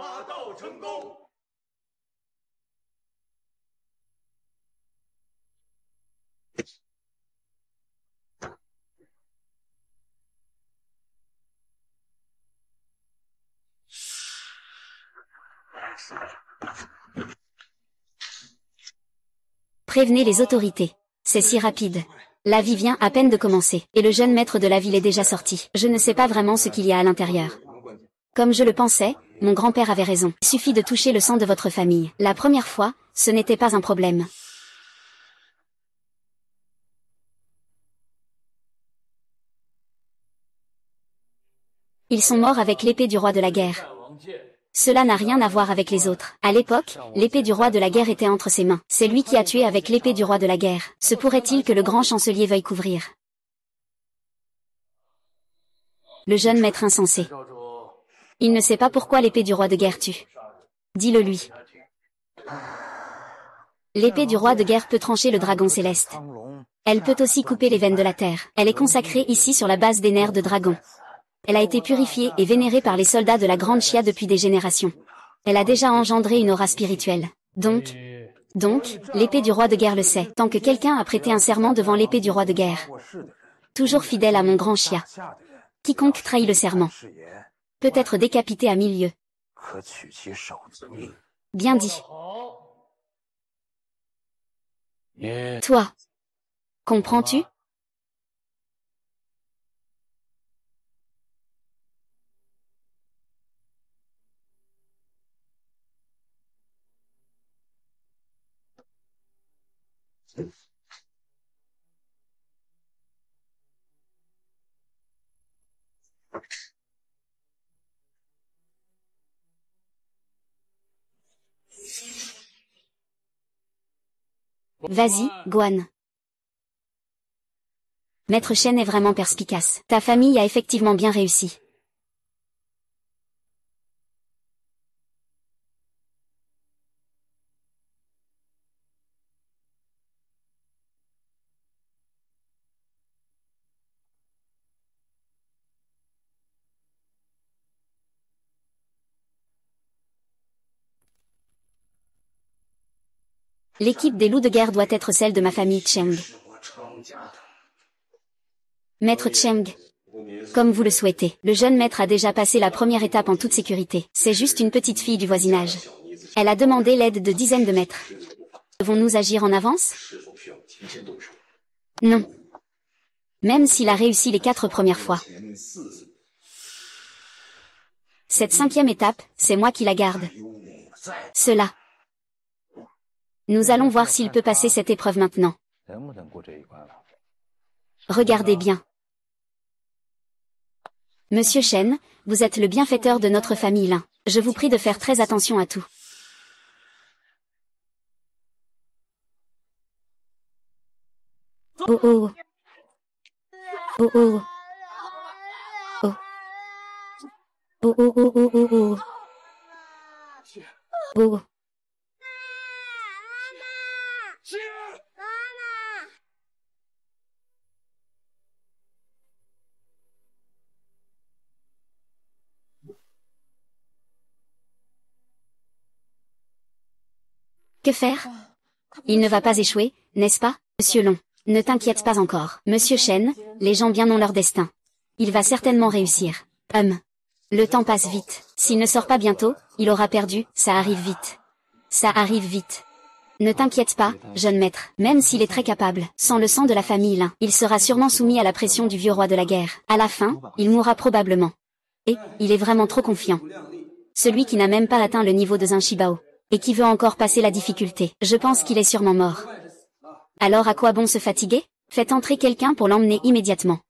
Prévenez les autorités. C'est si rapide. La vie vient à peine de commencer, et le jeune maître de la ville est déjà sorti. Je ne sais pas vraiment ce qu'il y a à l'intérieur. Comme je le pensais, mon grand-père avait raison. Il suffit de toucher le sang de votre famille. La première fois, ce n'était pas un problème. Ils sont morts avec l'épée du roi de la guerre. Cela n'a rien à voir avec les autres. À l'époque, l'épée du roi de la guerre était entre ses mains. C'est lui qui a tué avec l'épée du roi de la guerre. Se pourrait-il que le grand chancelier veuille couvrir le jeune maître insensé? Il ne sait pas pourquoi l'épée du roi de guerre tue. Dis-le lui. L'épée du roi de guerre peut trancher le dragon céleste. Elle peut aussi couper les veines de la terre. Elle est consacrée ici sur la base des nerfs de dragon. Elle a été purifiée et vénérée par les soldats de la Grande Chia depuis des générations. Elle a déjà engendré une aura spirituelle. Donc, l'épée du roi de guerre le sait. Tant que quelqu'un a prêté un serment devant l'épée du roi de guerre, toujours fidèle à mon grand Chia, quiconque trahit le serment peut être décapité à 1000 lieues. Bien dit. Toi, comprends-tu? Vas-y, Guan. Maître Shen est vraiment perspicace. Ta famille a effectivement bien réussi. L'équipe des loups de guerre doit être celle de ma famille Cheng. Maître Cheng, comme vous le souhaitez. Le jeune maître a déjà passé la première étape en toute sécurité. C'est juste une petite fille du voisinage. Elle a demandé l'aide de dizaines de maîtres. Devons-nous agir en avance? Non. Même s'il a réussi les 4 premières fois. Cette 5e étape, c'est moi qui la garde. Cela. Nous allons voir s'il peut passer cette épreuve maintenant. Regardez bien. Monsieur Shen, vous êtes le bienfaiteur de notre famille Lin. Je vous prie de faire très attention à tout. Oh oh. Oh oh. Oh. Oh oh oh oh oh oh. Oh. Que faire? Il ne va pas échouer, n'est-ce pas, Monsieur Long? Ne t'inquiète pas encore. Monsieur Shen, les gens bien ont leur destin. Il va certainement réussir. Le temps passe vite. S'il ne sort pas bientôt, il aura perdu, ça arrive vite. Ça arrive vite. Ne t'inquiète pas, jeune maître, même s'il est très capable, sans le sang de la famille Lin, il sera sûrement soumis à la pression du vieux roi de la guerre. À la fin, il mourra probablement. Et, il est vraiment trop confiant. Celui qui n'a même pas atteint le niveau de Zinshibao. Et qui veut encore passer la difficulté. Je pense qu'il est sûrement mort. Alors à quoi bon se fatiguer? Faites entrer quelqu'un pour l'emmener immédiatement.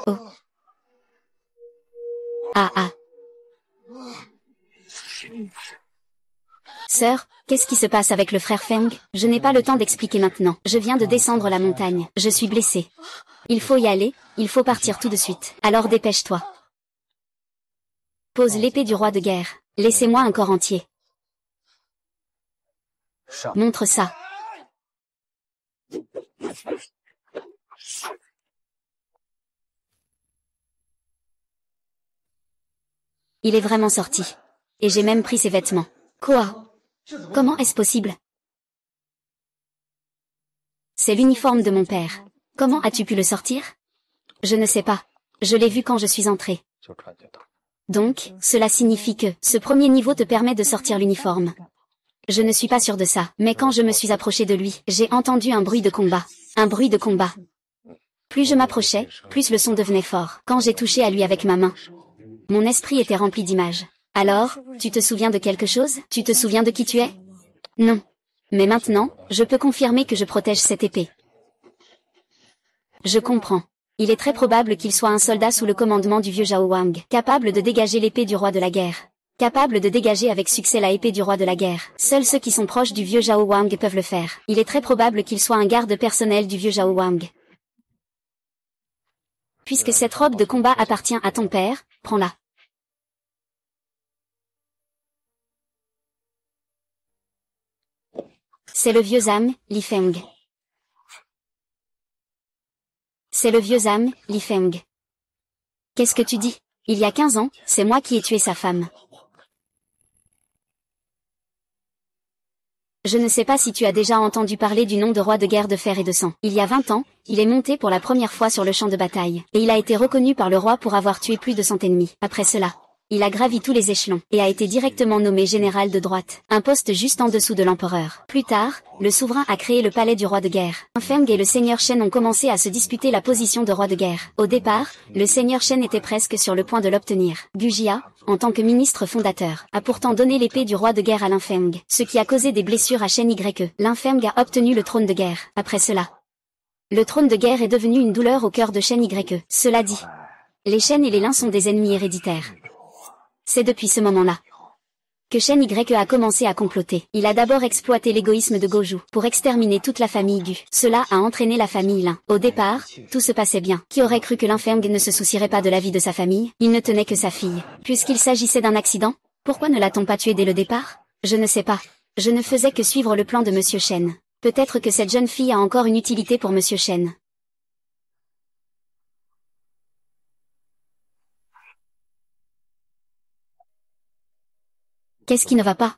Oh. Ah ah. Sœur, qu'est-ce qui se passe avec le frère Feng? Je n'ai pas le temps d'expliquer maintenant. Je viens de descendre la montagne. Je suis blessé. Il faut y aller, il faut partir tout de suite. Alors dépêche-toi. Pose l'épée du roi de guerre. Laissez-moi un corps entier. Montre ça. Il est vraiment sorti. Et j'ai même pris ses vêtements. Quoi? Comment est-ce possible? C'est l'uniforme de mon père. Comment as-tu pu le sortir? Je ne sais pas. Je l'ai vu quand je suis entrée. Donc, cela signifie que ce premier niveau te permet de sortir l'uniforme. Je ne suis pas sûre de ça, mais quand je me suis approchée de lui, j'ai entendu un bruit de combat. Un bruit de combat. Plus je m'approchais, plus le son devenait fort. Quand j'ai touché à lui avec ma main, mon esprit était rempli d'images. Alors, tu te souviens de quelque chose? Tu te souviens de qui tu es? Non. Mais maintenant, je peux confirmer que je protège cette épée. Je comprends. Il est très probable qu'il soit un soldat sous le commandement du vieux Zhao Wang, capable de dégager l'épée du roi de la guerre. Capable de dégager avec succès la épée du roi de la guerre. Seuls ceux qui sont proches du vieux Zhao Wang peuvent le faire. Il est très probable qu'il soit un garde personnel du vieux Zhao Wang. Puisque cette robe de combat appartient à ton père, prends-la. C'est le vieux Zhang, Li Feng. C'est le vieux Zhang, Li Feng. Qu'est-ce que tu dis? Il y a 15 ans, c'est moi qui ai tué sa femme. Je ne sais pas si tu as déjà entendu parler du nom de roi de guerre de fer et de sang. Il y a 20 ans, il est monté pour la première fois sur le champ de bataille, et il a été reconnu par le roi pour avoir tué plus de 100 ennemis. Après cela, il a gravi tous les échelons, et a été directement nommé général de droite, un poste juste en dessous de l'empereur. Plus tard, le souverain a créé le palais du roi de guerre. Feng et le seigneur Shen ont commencé à se disputer la position de roi de guerre. Au départ, le seigneur Shen était presque sur le point de l'obtenir. Gujia, en tant que ministre fondateur, a pourtant donné l'épée du roi de guerre à Lin Feng, ce qui a causé des blessures à Shen Ye. Lin Feng a obtenu le trône de guerre. Après cela, le trône de guerre est devenu une douleur au cœur de Shen Ye. Cela dit, les Shen et les Lin sont des ennemis héréditaires. C'est depuis ce moment-là que Shen Y a commencé à comploter. Il a d'abord exploité l'égoïsme de Goju pour exterminer toute la famille Gu. Cela a entraîné la famille Lin. Au départ, tout se passait bien. Qui aurait cru que Lin Feng ne se soucierait pas de la vie de sa famille? Il ne tenait que sa fille. Puisqu'il s'agissait d'un accident, pourquoi ne l'a-t-on pas tué dès le départ? Je ne sais pas. Je ne faisais que suivre le plan de Monsieur Shen. Peut-être que cette jeune fille a encore une utilité pour Monsieur Shen. Qu'est-ce qui ne va pas?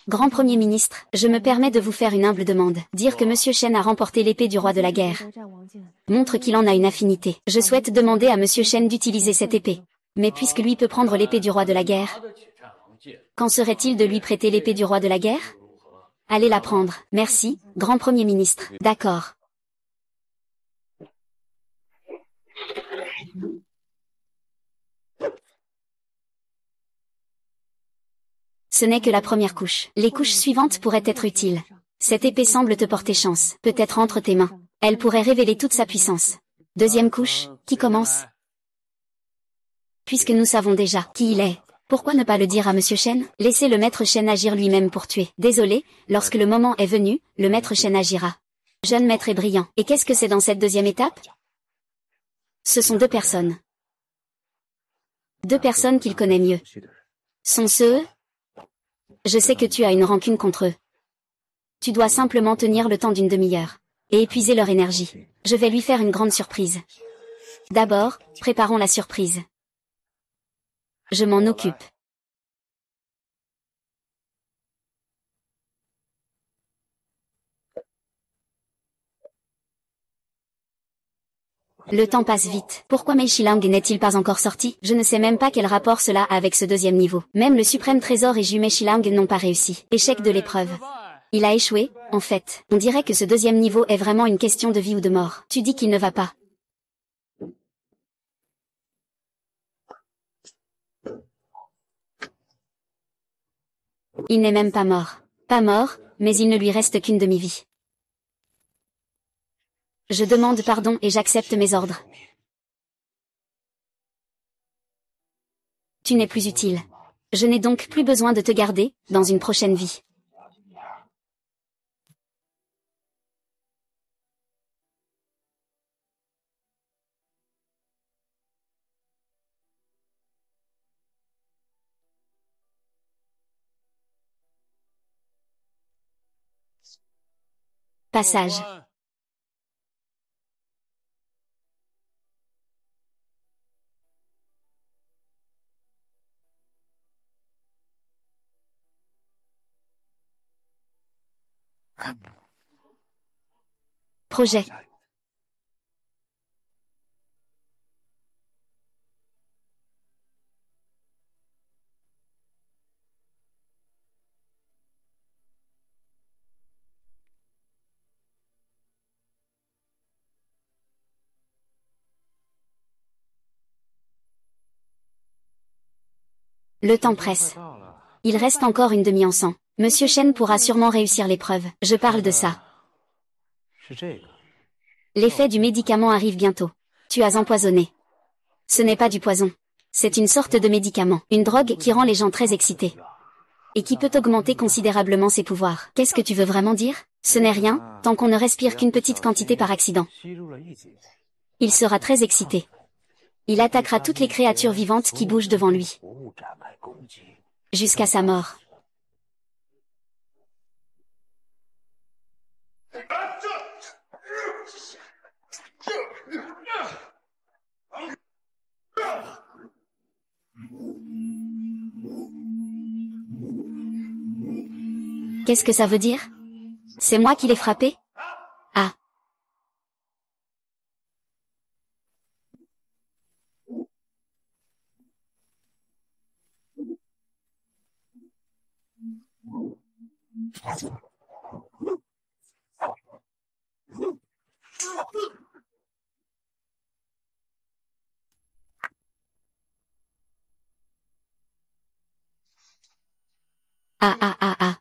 Grand Premier ministre, je me permets de vous faire une humble demande. Dire que Monsieur Shen a remporté l'épée du roi de la guerre montre qu'il en a une affinité. Je souhaite demander à Monsieur Shen d'utiliser cette épée. Mais puisque lui peut prendre l'épée du roi de la guerre, qu'en serait-il de lui prêter l'épée du roi de la guerre? Allez la prendre. Merci, Grand Premier ministre. D'accord. Ce n'est que la première couche. Les couches suivantes pourraient être utiles. Cette épée semble te porter chance. Peut-être entre tes mains. Elle pourrait révéler toute sa puissance. Deuxième couche, qui commence? Puisque nous savons déjà qui il est, pourquoi ne pas le dire à Monsieur Shen? Laissez le maître Shen agir lui-même pour tuer. Désolé, lorsque le moment est venu, le maître Shen agira. Jeune maître est brillant. Et qu'est-ce que c'est dans cette deuxième étape? Ce sont deux personnes. Deux personnes qu'il connaît mieux. Sont ceux? Je sais que tu as une rancune contre eux. Tu dois simplement tenir le temps d'une demi-heure. Et épuiser leur énergie. Je vais lui faire une grande surprise. D'abord, préparons la surprise. Je m'en occupe. Le temps passe vite. Pourquoi Mei Shilang n'est-il pas encore sorti? Je ne sais même pas quel rapport cela a avec ce deuxième niveau. Même le suprême trésor et Ju Mei Shilang n'ont pas réussi. Échec de l'épreuve. Il a échoué, en fait. On dirait que ce deuxième niveau est vraiment une question de vie ou de mort. Tu dis qu'il ne va pas. Il n'est même pas mort. Pas mort, mais il ne lui reste qu'une demi-vie. Je demande pardon et j'accepte mes ordres. Tu n'es plus utile. Je n'ai donc plus besoin de te garder, dans une prochaine vie. Passage. Projet. Le temps presse. Il reste encore une demi-en-sang. Monsieur Chen pourra sûrement réussir l'épreuve. Je parle de ça. L'effet du médicament arrive bientôt. Tu as empoisonné. Ce n'est pas du poison. C'est une sorte de médicament. Une drogue qui rend les gens très excités. Et qui peut augmenter considérablement ses pouvoirs. Qu'est-ce que tu veux vraiment dire? Ce n'est rien, tant qu'on ne respire qu'une petite quantité par accident. Il sera très excité. Il attaquera toutes les créatures vivantes qui bougent devant lui. Jusqu'à sa mort. Qu'est-ce que ça veut dire? C'est moi qui l'ai frappé? Ah. Ah ah ah ah.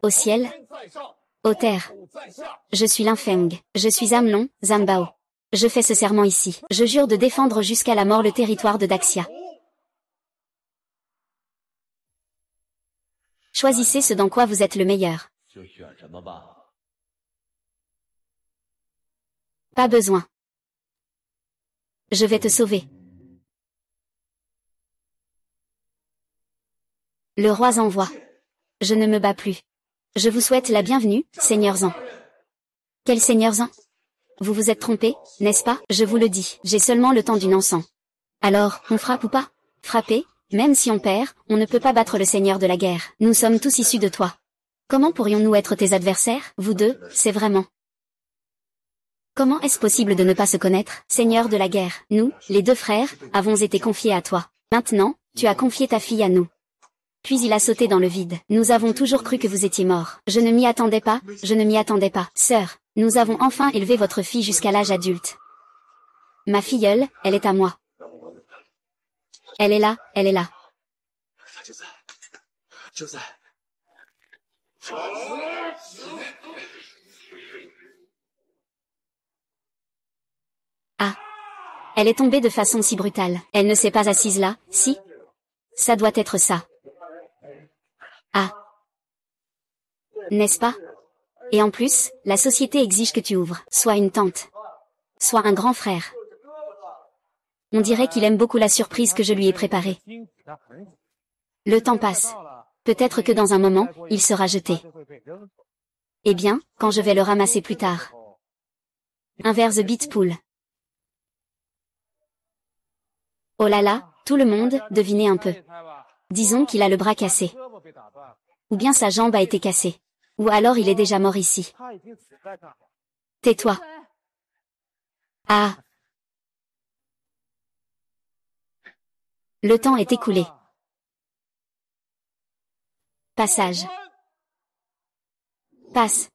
Au ciel, aux terres. Je suis l'Infeng. Je suis Amlong, Zambao. Je fais ce serment ici. Je jure de défendre jusqu'à la mort le territoire de Daxia. Choisissez ce dans quoi vous êtes le meilleur. Pas besoin. Je vais te sauver. Le roi envoie. Je ne me bats plus. Je vous souhaite la bienvenue, Seigneur Zan. Quel Seigneur Zan? Vous vous êtes trompé, n'est-ce pas? Je vous le dis, j'ai seulement le temps d'une encens. Alors, on frappe ou pas? Frapper, même si on perd, on ne peut pas battre le Seigneur de la guerre. Nous sommes tous issus de toi. Comment pourrions-nous être tes adversaires? Vous deux, c'est vraiment... Comment est-ce possible de ne pas se connaître? Seigneur de la guerre, nous, les deux frères, avons été confiés à toi. Maintenant, tu as confié ta fille à nous. Puis il a sauté dans le vide. Nous avons toujours cru que vous étiez mort. Je ne m'y attendais pas, je ne m'y attendais pas. Sœur, nous avons enfin élevé votre fille jusqu'à l'âge adulte. Ma filleule, elle est à moi. Elle est là, elle est là. Ah. Elle est tombée de façon si brutale. Elle ne s'est pas assise là, si? Ça doit être ça. Ah. N'est-ce pas? Et en plus, la société exige que tu ouvres, soit une tante, soit un grand frère. On dirait qu'il aime beaucoup la surprise que je lui ai préparée. Le temps passe. Peut-être que dans un moment, il sera jeté. Eh bien, quand je vais le ramasser plus tard. Inverse beat pool. Oh là là, tout le monde, devinez un peu. Disons qu'il a le bras cassé. Ou bien sa jambe a été cassée. Ou alors il est déjà mort ici. Tais-toi. Ah. Le temps est écoulé. Passage. Passe.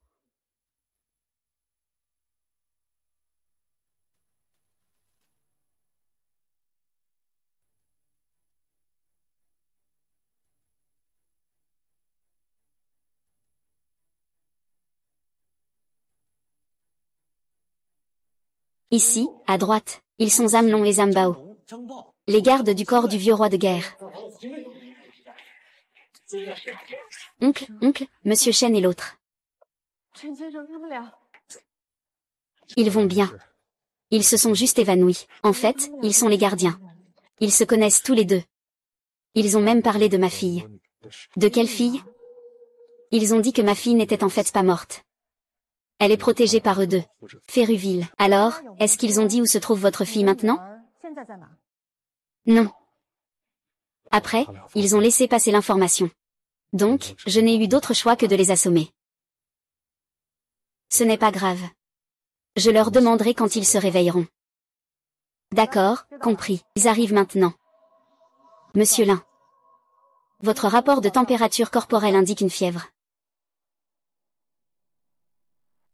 Ici, à droite, ils sont Zamlong et Zambao. Les gardes du corps du vieux roi de guerre. Oncle, Monsieur Chen et l'autre. Ils vont bien. Ils se sont juste évanouis. En fait, ils sont les gardiens. Ils se connaissent tous les deux. Ils ont même parlé de ma fille. De quelle fille? Ils ont dit que ma fille n'était en fait pas morte. Elle est protégée par eux deux. Féruville. Alors, est-ce qu'ils ont dit où se trouve votre fille maintenant? Non. Après, ils ont laissé passer l'information. Donc, je n'ai eu d'autre choix que de les assommer. Ce n'est pas grave. Je leur demanderai quand ils se réveilleront. D'accord, compris. Ils arrivent maintenant. Monsieur Lin. Votre rapport de température corporelle indique une fièvre.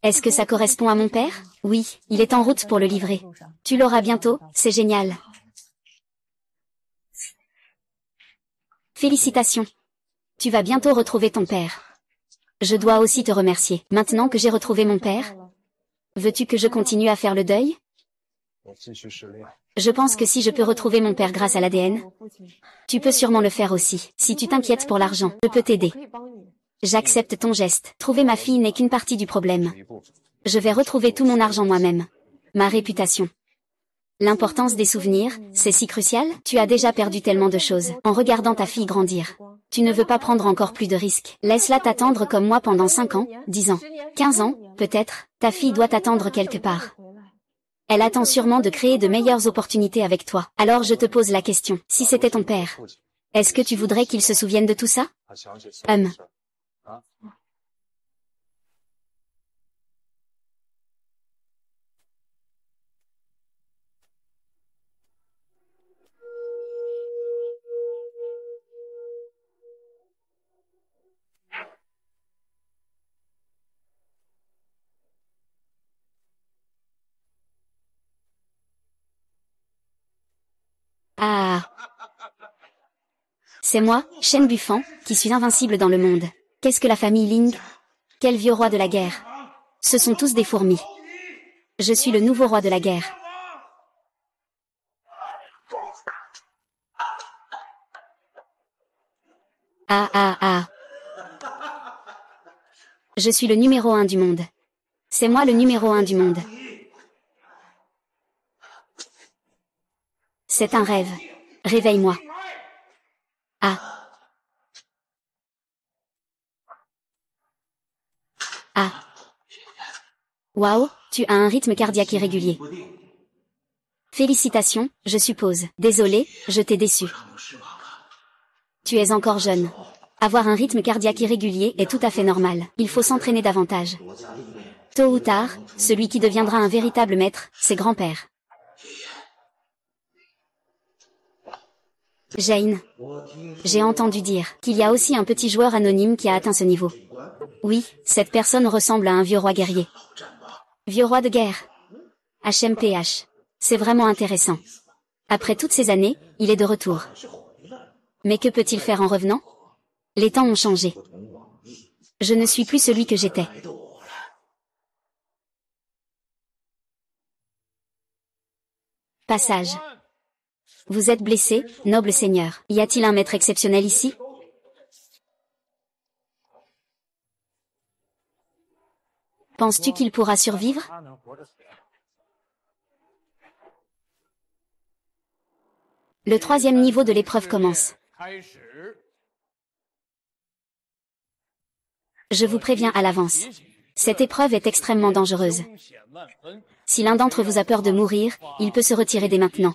Est-ce que ça correspond à mon père? Oui, il est en route pour le livrer. Tu l'auras bientôt, c'est génial. Félicitations. Tu vas bientôt retrouver ton père. Je dois aussi te remercier. Maintenant que j'ai retrouvé mon père, veux-tu que je continue à faire le deuil? Je pense que si je peux retrouver mon père grâce à l'ADN, tu peux sûrement le faire aussi. Si tu t'inquiètes pour l'argent, je peux t'aider. J'accepte ton geste. Trouver ma fille n'est qu'une partie du problème. Je vais retrouver tout mon argent moi-même. Ma réputation. L'importance des souvenirs, c'est si crucial. Tu as déjà perdu tellement de choses en regardant ta fille grandir. Tu ne veux pas prendre encore plus de risques. Laisse-la t'attendre comme moi pendant 5 ans, 10 ans, 15 ans, peut-être. Ta fille doit t'attendre quelque part. Elle attend sûrement de créer de meilleures opportunités avec toi. Alors je te pose la question. Si c'était ton père, est-ce que tu voudrais qu'il se souvienne de tout ça? Ah. C'est moi, Shen Buffan, qui suis invincible dans le monde. Qu'est-ce que la famille Ling? Quel vieux roi de la guerre? Ce sont tous des fourmis. Je suis le nouveau roi de la guerre. Ah ah ah. Je suis le numéro 1 du monde. C'est moi le numéro 1 du monde. C'est un rêve. Réveille-moi. Ah. Ah. Waouh, tu as un rythme cardiaque irrégulier. Félicitations, je suppose. Désolé, je t'ai déçu. Tu es encore jeune. Avoir un rythme cardiaque irrégulier est tout à fait normal. Il faut s'entraîner davantage. Tôt ou tard, celui qui deviendra un véritable maître, c'est grand-père. Jane. J'ai entendu dire qu'il y a aussi un petit joueur anonyme qui a atteint ce niveau. Oui, cette personne ressemble à un vieux roi guerrier. Vieux roi de guerre. HMPH. C'est vraiment intéressant. Après toutes ces années, il est de retour. Mais que peut-il faire en revenant? Les temps ont changé. Je ne suis plus celui que j'étais. Passage. Vous êtes blessé, noble seigneur. Y a-t-il un maître exceptionnel ici? Penses-tu qu'il pourra survivre? Le 3e niveau de l'épreuve commence. Je vous préviens à l'avance. Cette épreuve est extrêmement dangereuse. Si l'un d'entre vous a peur de mourir, il peut se retirer dès maintenant.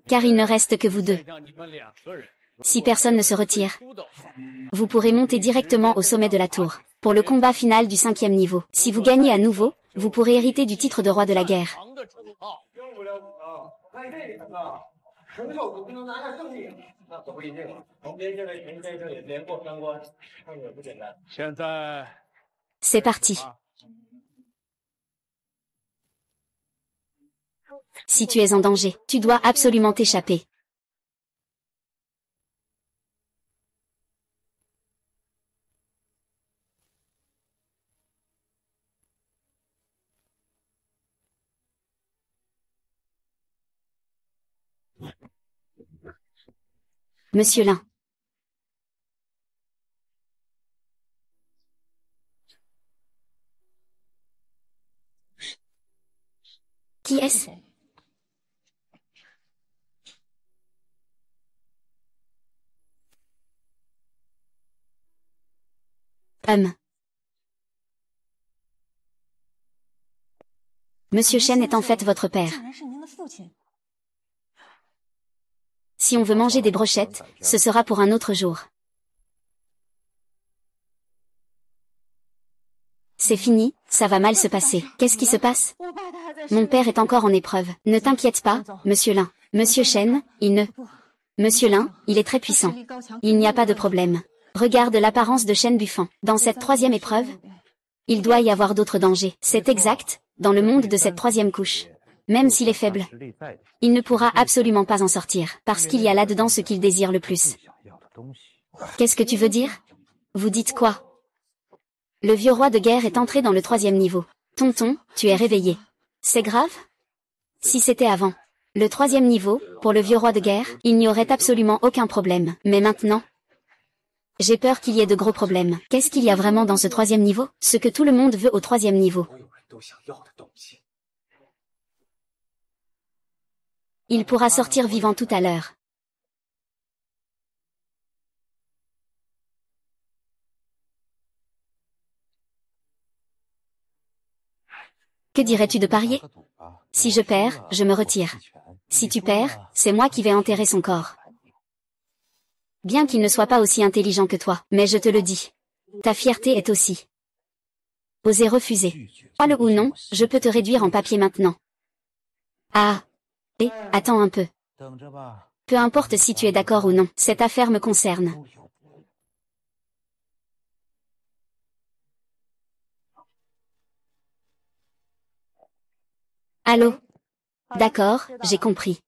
Car il ne reste que vous deux. Si personne ne se retire, vous pourrez monter directement au sommet de la tour. Pour le combat final du 5e niveau. Si vous gagnez à nouveau, vous pourrez hériter du titre de roi de la guerre. C'est parti. Si tu es en danger, tu dois absolument t'échapper. Monsieur Lin. Qui est-ce? Monsieur Shen est en fait votre père. Si on veut manger des brochettes, ce sera pour un autre jour. C'est fini, ça va mal se passer. Qu'est-ce qui se passe? Mon père est encore en épreuve. Ne t'inquiète pas, Monsieur Lin. Monsieur Shen, il ne... Monsieur Lin, il est très puissant. Il n'y a pas de problème. Regarde l'apparence de Shen Buffan. Dans cette troisième épreuve, il doit y avoir d'autres dangers. C'est exact, dans le monde de cette troisième couche. Même s'il est faible, il ne pourra absolument pas en sortir, parce qu'il y a là-dedans ce qu'il désire le plus. Qu'est-ce que tu veux dire? Vous dites quoi? Le vieux roi de guerre est entré dans le troisième niveau. Tonton, tu es réveillé. C'est grave? Si c'était avant le troisième niveau, pour le vieux roi de guerre, il n'y aurait absolument aucun problème. Mais maintenant, j'ai peur qu'il y ait de gros problèmes. Qu'est-ce qu'il y a vraiment dans ce troisième niveau? Ce que tout le monde veut au troisième niveau. Il pourra sortir vivant tout à l'heure. Que dirais-tu de parier? Si je perds, je me retire. Si tu perds, c'est moi qui vais enterrer son corps. Bien qu'il ne soit pas aussi intelligent que toi, mais je te le dis. Ta fierté est aussi. Oser refuser. Crois-le ou non, je peux te réduire en papier maintenant. Ah. Et, attends un peu. Peu importe si tu es d'accord ou non, cette affaire me concerne. Allô? D'accord, j'ai compris.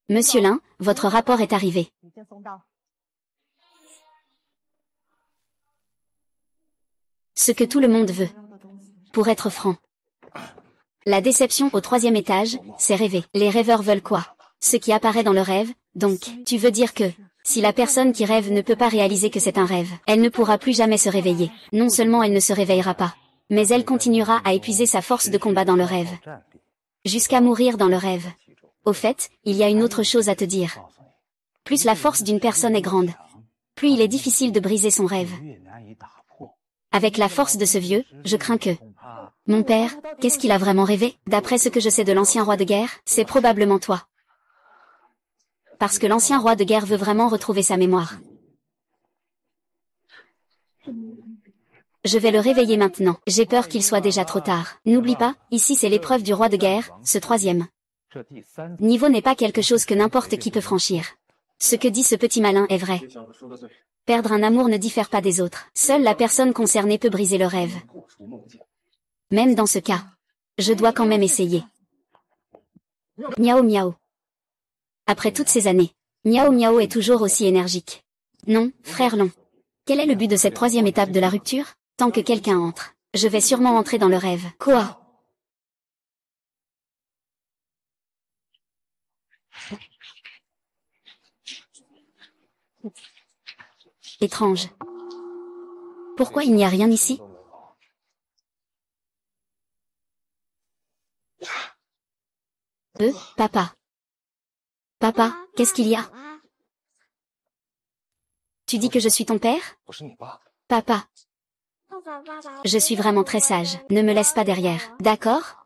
Monsieur Lin, votre rapport est arrivé. Ce que tout le monde veut. Pour être franc. La déception au troisième étage, c'est rêver. Les rêveurs veulent quoi? Ce qui apparaît dans le rêve, donc, tu veux dire que, si la personne qui rêve ne peut pas réaliser que c'est un rêve, elle ne pourra plus jamais se réveiller. Non seulement elle ne se réveillera pas, mais elle continuera à épuiser sa force de combat dans le rêve. Jusqu'à mourir dans le rêve. Au fait, il y a une autre chose à te dire. Plus la force d'une personne est grande, plus il est difficile de briser son rêve. Avec la force de ce vieux, je crains que... Mon père, qu'est-ce qu'il a vraiment rêvé? D'après ce que je sais de l'ancien roi de guerre, c'est probablement toi. Parce que l'ancien roi de guerre veut vraiment retrouver sa mémoire. Je vais le réveiller maintenant. J'ai peur qu'il soit déjà trop tard. N'oublie pas, ici c'est l'épreuve du roi de guerre, ce troisième niveau n'est pas quelque chose que n'importe qui peut franchir. Ce que dit ce petit malin est vrai. Perdre un amour ne diffère pas des autres. Seule la personne concernée peut briser le rêve. Même dans ce cas, je dois quand même essayer. Miao Miao. Après toutes ces années, Miao Miao est toujours aussi énergique. Non, frère Long. Quel est le but de cette troisième étape de la rupture? Tant que quelqu'un entre, je vais sûrement entrer dans le rêve. Quoi? Étrange. Pourquoi il n'y a rien ici? Papa. Papa, qu'est-ce qu'il y a? Tu dis que je suis ton père? Papa. Je suis vraiment très sage. Ne me laisse pas derrière. D'accord?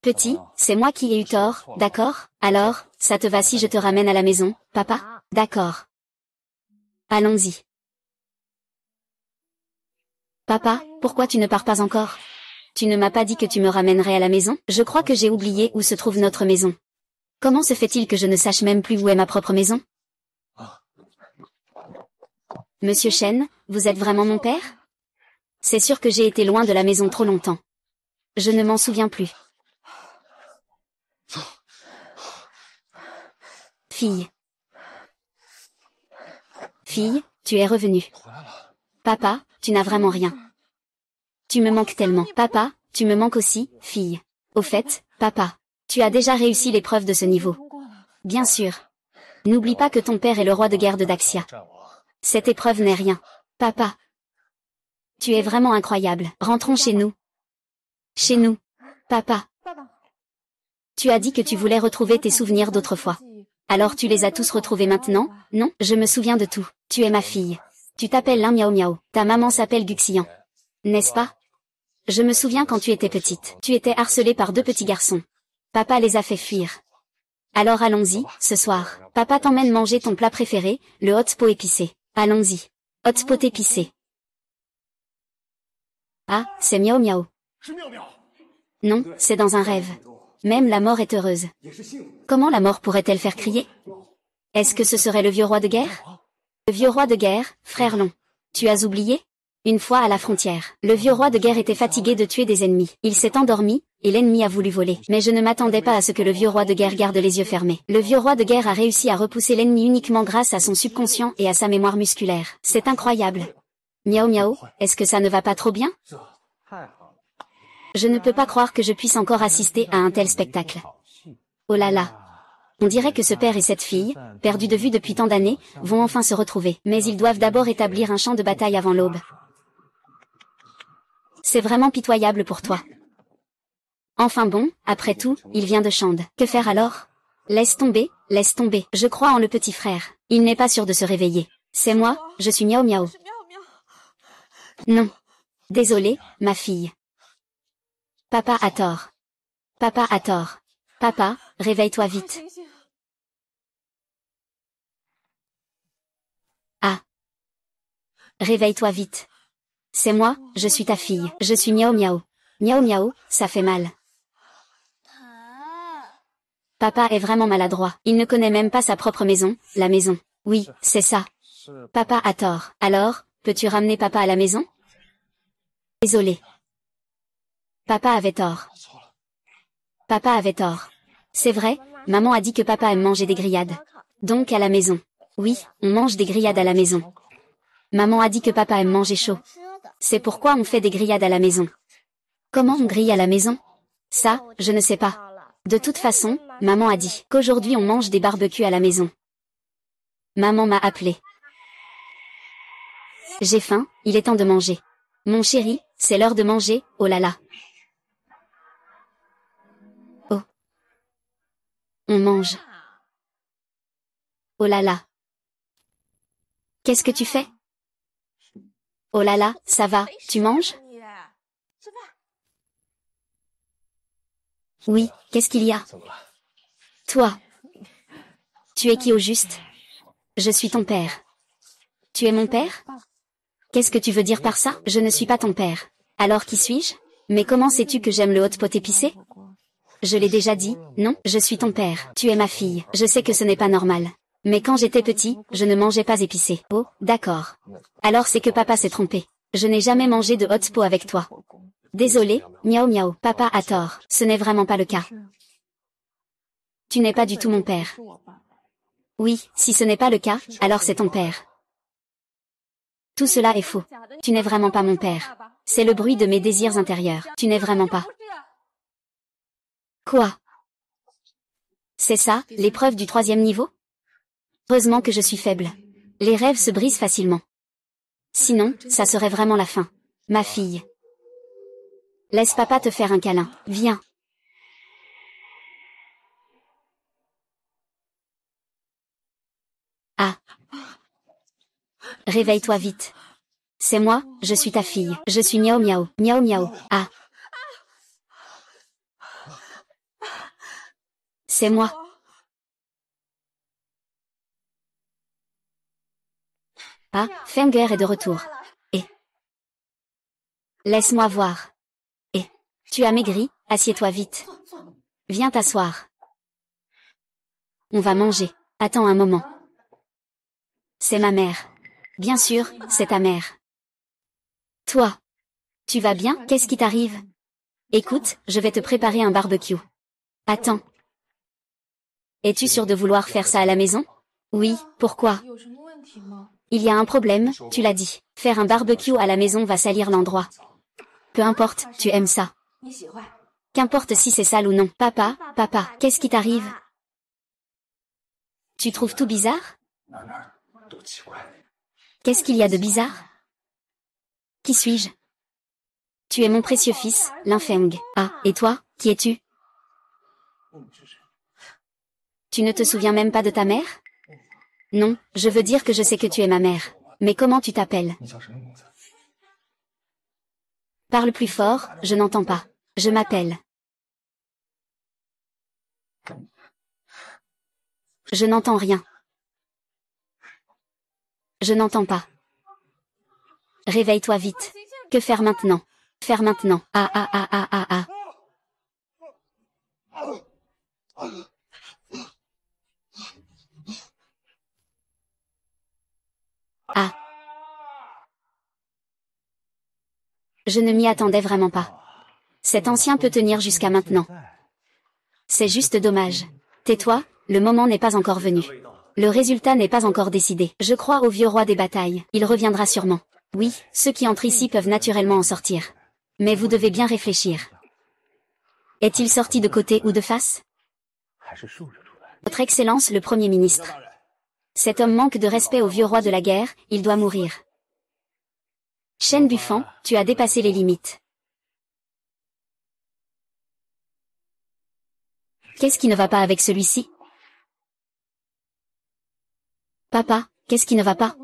Petit, c'est moi qui ai eu tort, d'accord? Alors, ça te va si je te ramène à la maison, papa? D'accord. Allons-y. Papa, pourquoi tu ne pars pas encore? Tu ne m'as pas dit que tu me ramènerais à la maison? Je crois que j'ai oublié où se trouve notre maison. Comment se fait-il que je ne sache même plus où est ma propre maison? Monsieur Shen, vous êtes vraiment mon père? C'est sûr que j'ai été loin de la maison trop longtemps. Je ne m'en souviens plus. Fille. Fille, tu es revenue. Papa, tu n'as vraiment rien. Tu me manques tellement. Papa, tu me manques aussi, fille. Au fait, papa, tu as déjà réussi l'épreuve de ce niveau. Bien sûr. N'oublie pas que ton père est le roi de guerre de Daxia. Cette épreuve n'est rien. Papa. Tu es vraiment incroyable. Rentrons chez nous. Chez nous. Papa. Tu as dit que tu voulais retrouver tes souvenirs d'autrefois. Alors tu les as tous retrouvés maintenant? Non, je me souviens de tout. Tu es ma fille. Tu t'appelles Lin Miao Miao. Ta maman s'appelle Guxian. N'est-ce pas? Je me souviens quand tu étais petite. Tu étais harcelée par deux petits garçons. Papa les a fait fuir. Alors allons-y, ce soir. Papa t'emmène manger ton plat préféré, le hot pot épicé. Allons-y. Hotspot épicé. Ah, c'est Miao Miao. Non, c'est dans un rêve. Même la mort est heureuse. Comment la mort pourrait-elle faire crier? Est-ce que ce serait le vieux roi de guerre? Le vieux roi de guerre, frère Long. Tu as oublié? Une fois à la frontière, le vieux roi de guerre était fatigué de tuer des ennemis. Il s'est endormi, et l'ennemi a voulu voler. Mais je ne m'attendais pas à ce que le vieux roi de guerre garde les yeux fermés. Le vieux roi de guerre a réussi à repousser l'ennemi uniquement grâce à son subconscient et à sa mémoire musculaire. C'est incroyable. Miao Miao, est-ce que ça ne va pas trop bien? Je ne peux pas croire que je puisse encore assister à un tel spectacle. Oh là là. On dirait que ce père et cette fille, perdus de vue depuis tant d'années, vont enfin se retrouver. Mais ils doivent d'abord établir un champ de bataille avant l'aube. C'est vraiment pitoyable pour toi. Enfin bon, après tout, il vient de Chande. Que faire alors? Laisse tomber, laisse tomber. Je crois en le petit frère. Il n'est pas sûr de se réveiller. C'est moi, je suis Miao Miao. Non. Désolée, ma fille. Papa a tort. Papa a tort. Papa, réveille-toi vite. Ah. Réveille-toi vite. C'est moi, je suis ta fille. Je suis Miao Miao. Miao Miao, ça fait mal. Papa est vraiment maladroit. Il ne connaît même pas sa propre maison, la maison. Oui, c'est ça. Papa a tort. Alors, peux-tu ramener papa à la maison? Désolé. Papa avait tort. Papa avait tort. C'est vrai, maman a dit que papa aime manger des grillades. Donc à la maison. Oui, on mange des grillades à la maison. Maman a dit que papa aime manger chaud. C'est pourquoi on fait des grillades à la maison. Comment on grille à la maison? Ça, je ne sais pas. De toute façon, maman a dit qu'aujourd'hui on mange des barbecues à la maison. Maman m'a appelé. J'ai faim, il est temps de manger. Mon chéri, c'est l'heure de manger, oh là là. Oh. On mange. Oh là là. Qu'est-ce que tu fais? Oh là là, ça va, tu manges? Oui, qu'est-ce qu'il y a? Toi. Tu es qui au juste? Je suis ton père. Tu es mon père? Qu'est-ce que tu veux dire par ça? Je ne suis pas ton père. Alors qui suis-je? Mais comment sais-tu que j'aime le hot pot épicé? Je l'ai déjà dit, non, je suis ton père. Tu es ma fille. Je sais que ce n'est pas normal. Mais quand j'étais petit, je ne mangeais pas épicé. Oh, d'accord. Alors c'est que papa s'est trompé. Je n'ai jamais mangé de hot pot avec toi. Désolé, miaou miaou. Papa a tort. Ce n'est vraiment pas le cas. Tu n'es pas du tout mon père. Oui, si ce n'est pas le cas, alors c'est ton père. Tout cela est faux. Tu n'es vraiment pas mon père. C'est le bruit de mes désirs intérieurs. Tu n'es vraiment pas. Quoi? C'est ça, l'épreuve du 3e niveau? Heureusement que je suis faible. Les rêves se brisent facilement. Sinon, ça serait vraiment la fin. Ma fille. Laisse papa te faire un câlin. Viens. Ah. Réveille-toi vite. C'est moi, je suis ta fille. Je suis miaou miaou. Miaou miaou. Ah. C'est moi. Ah, Fenger est de retour. Et. Laisse-moi voir. Et. Tu as maigri, assieds-toi vite. Viens t'asseoir. On va manger. Attends un moment. C'est ma mère. Bien sûr, c'est ta mère. Toi. Tu vas bien? Qu'est-ce qui t'arrive? Écoute, je vais te préparer un barbecue. Attends. Es-tu sûr de vouloir faire ça à la maison? Oui, pourquoi? Il y a un problème, tu l'as dit. Faire un barbecue à la maison va salir l'endroit. Peu importe, tu aimes ça. Qu'importe si c'est sale ou non. Papa, qu'est-ce qui t'arrive? Tu trouves tout bizarre? Qu'est-ce qu'il y a de bizarre? Qui suis-je? Tu es mon précieux fils, Linfeng. Ah, et toi, qui es-tu? Tu ne te souviens même pas de ta mère? Non, je veux dire que je sais que tu es ma mère. Mais comment tu t'appelles? Parle plus fort, je n'entends pas. Je m'appelle. Je n'entends rien. Je n'entends pas. Réveille-toi vite. Que faire maintenant? Faire maintenant. Ah ah ah ah ah ah. Ah. Je ne m'y attendais vraiment pas. Cet ancien peut tenir jusqu'à maintenant. C'est juste dommage. Tais-toi, le moment n'est pas encore venu. Le résultat n'est pas encore décidé. Je crois au vieux roi des batailles. Il reviendra sûrement. Oui, ceux qui entrent ici peuvent naturellement en sortir. Mais vous devez bien réfléchir. Est-il sorti de côté ou de face? Votre Excellence le Premier ministre. Cet homme manque de respect au vieux roi de la guerre, il doit mourir. Shen Buffan, tu as dépassé les limites. Qu'est-ce qui ne va pas avec celui-ci? Papa, qu'est-ce qui ne va pas?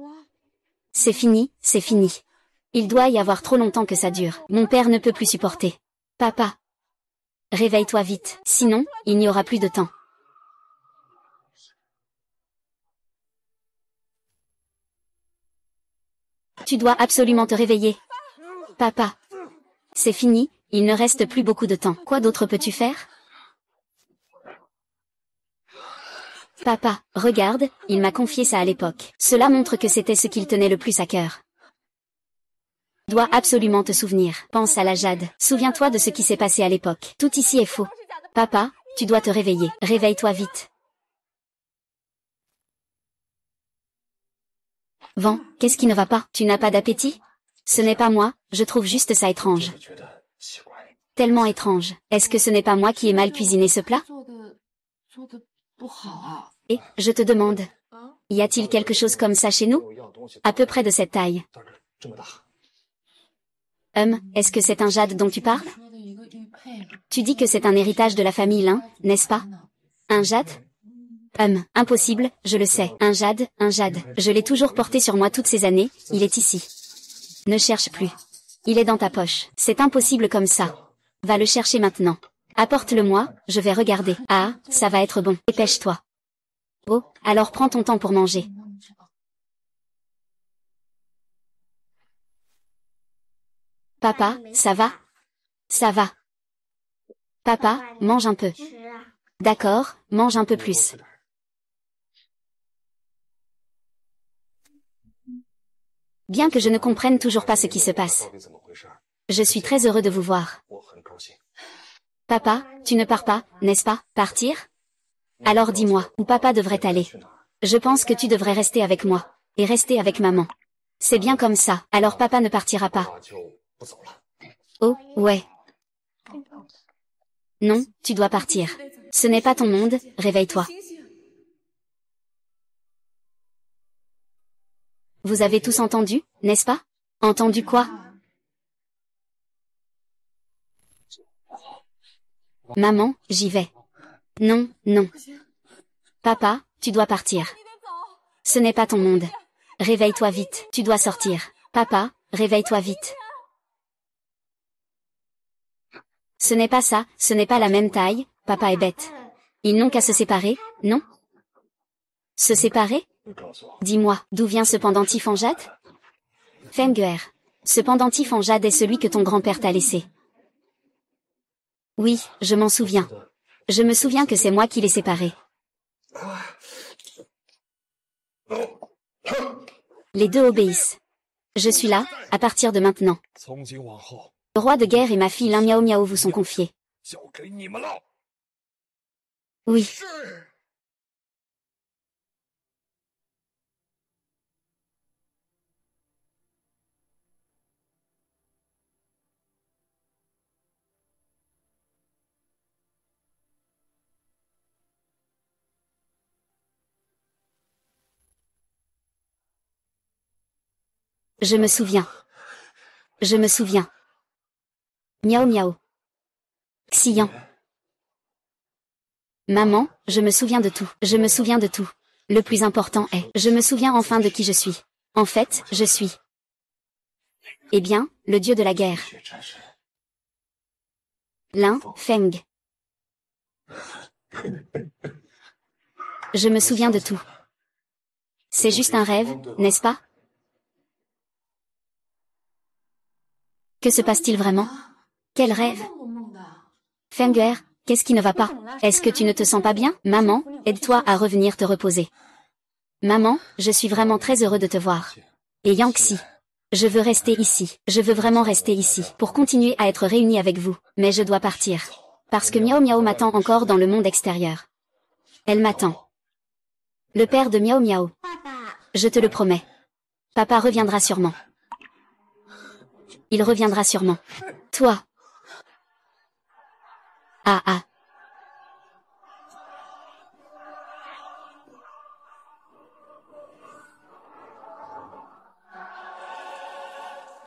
C'est fini, c'est fini. Il doit y avoir trop longtemps que ça dure. Mon père ne peut plus supporter. Papa. Réveille-toi vite, sinon, il n'y aura plus de temps. Tu dois absolument te réveiller. Papa. C'est fini, il ne reste plus beaucoup de temps. Quoi d'autre peux-tu faire? Papa, regarde, il m'a confié ça à l'époque. Cela montre que c'était ce qu'il tenait le plus à cœur. Tu dois absolument te souvenir. Pense à la Jade. Souviens-toi de ce qui s'est passé à l'époque. Tout ici est faux. Papa, tu dois te réveiller. Réveille-toi vite. Van, qu'est-ce qui ne va pas? Tu n'as pas d'appétit? Ce n'est pas moi, je trouve juste ça étrange. Tellement étrange. Est-ce que ce n'est pas moi qui ai mal cuisiné ce plat? Et, je te demande, y a-t-il quelque chose comme ça chez nous? À peu près de cette taille. Est-ce que c'est un jade dont tu parles? Tu dis que c'est un héritage de la famille Lin, n'est-ce pas? Un jade? Impossible, je le sais. Un jade. Je l'ai toujours porté sur moi toutes ces années, il est ici. Ne cherche plus. Il est dans ta poche. C'est impossible comme ça. Va le chercher maintenant. Apporte-le-moi, je vais regarder. Ah, ça va être bon. Dépêche-toi. Oh, alors prends ton temps pour manger. Papa, ça va? Ça va. Papa, mange un peu. D'accord, mange un peu plus. Bien que je ne comprenne toujours pas ce qui se passe. Je suis très heureux de vous voir. Papa, tu ne pars pas, n'est-ce pas? Partir? Alors dis-moi, où papa devrait aller? Je pense que tu devrais rester avec moi. Et rester avec maman. C'est bien comme ça, alors papa ne partira pas. Oh, ouais. Non, tu dois partir. Ce n'est pas ton monde, réveille-toi. Vous avez tous entendu, n'est-ce pas? Entendu quoi? Maman, j'y vais. Non, non. Papa, tu dois partir. Ce n'est pas ton monde. Réveille-toi vite, tu dois sortir. Papa, réveille-toi vite. Ce n'est pas ça, ce n'est pas la même taille, papa est bête. Ils n'ont qu'à se séparer, non? Se séparer? Dis-moi, d'où vient ce pendentif en jade? Fenguer. Ce pendentif en jade est celui que ton grand-père t'a laissé. Oui, je m'en souviens. Je me souviens que c'est moi qui l'ai séparé. Les deux obéissent. Je suis là, à partir de maintenant. Le roi de guerre et ma fille Lin Miao Miao vous sont confiés. Oui. Je me souviens. Je me souviens. Miao Miao. Xian. Maman, je me souviens de tout. Je me souviens de tout. Le plus important est, je me souviens enfin de qui je suis. En fait, je suis. Eh bien, le dieu de la guerre. Lin, Feng. Je me souviens de tout. C'est juste un rêve, n'est-ce pas? Que se passe-t-il vraiment? Quel rêve? Feng'er, qu'est-ce qui ne va pas? Est-ce que tu ne te sens pas bien? Maman, aide-toi à revenir te reposer. Maman, je suis vraiment très heureux de te voir. Et Yangxi. Je veux rester ici. Je veux vraiment rester ici pour continuer à être réunie avec vous. Mais je dois partir. Parce que Miao Miao m'attend encore dans le monde extérieur. Elle m'attend. Le père de Miao Miao. Je te le promets. Papa reviendra sûrement. Il reviendra sûrement. Toi. Ah ah.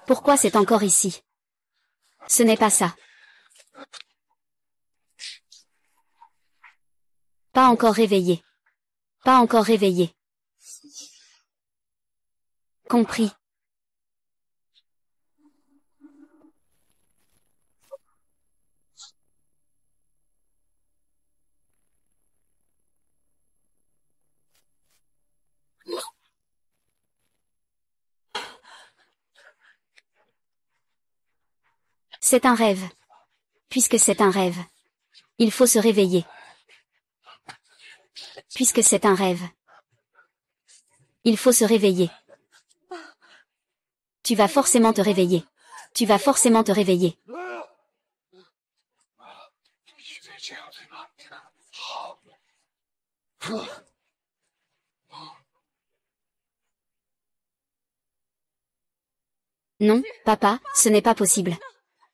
Pourquoi c'est encore ici? Ce n'est pas ça. Pas encore réveillé. Pas encore réveillé. Compris. C'est un rêve. Puisque c'est un rêve. Il faut se réveiller. Puisque c'est un rêve. Il faut se réveiller. Tu vas forcément te réveiller. Tu vas forcément te réveiller. Non, papa, ce n'est pas possible.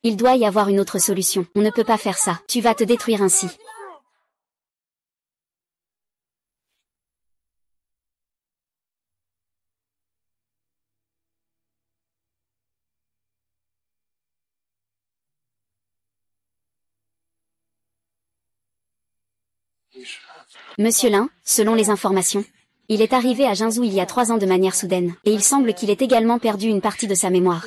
Il doit y avoir une autre solution. On ne peut pas faire ça. Tu vas te détruire ainsi. Monsieur Lin, selon les informations, il est arrivé à Jinzhou il y a 3 ans de manière soudaine, et il semble qu'il ait également perdu une partie de sa mémoire.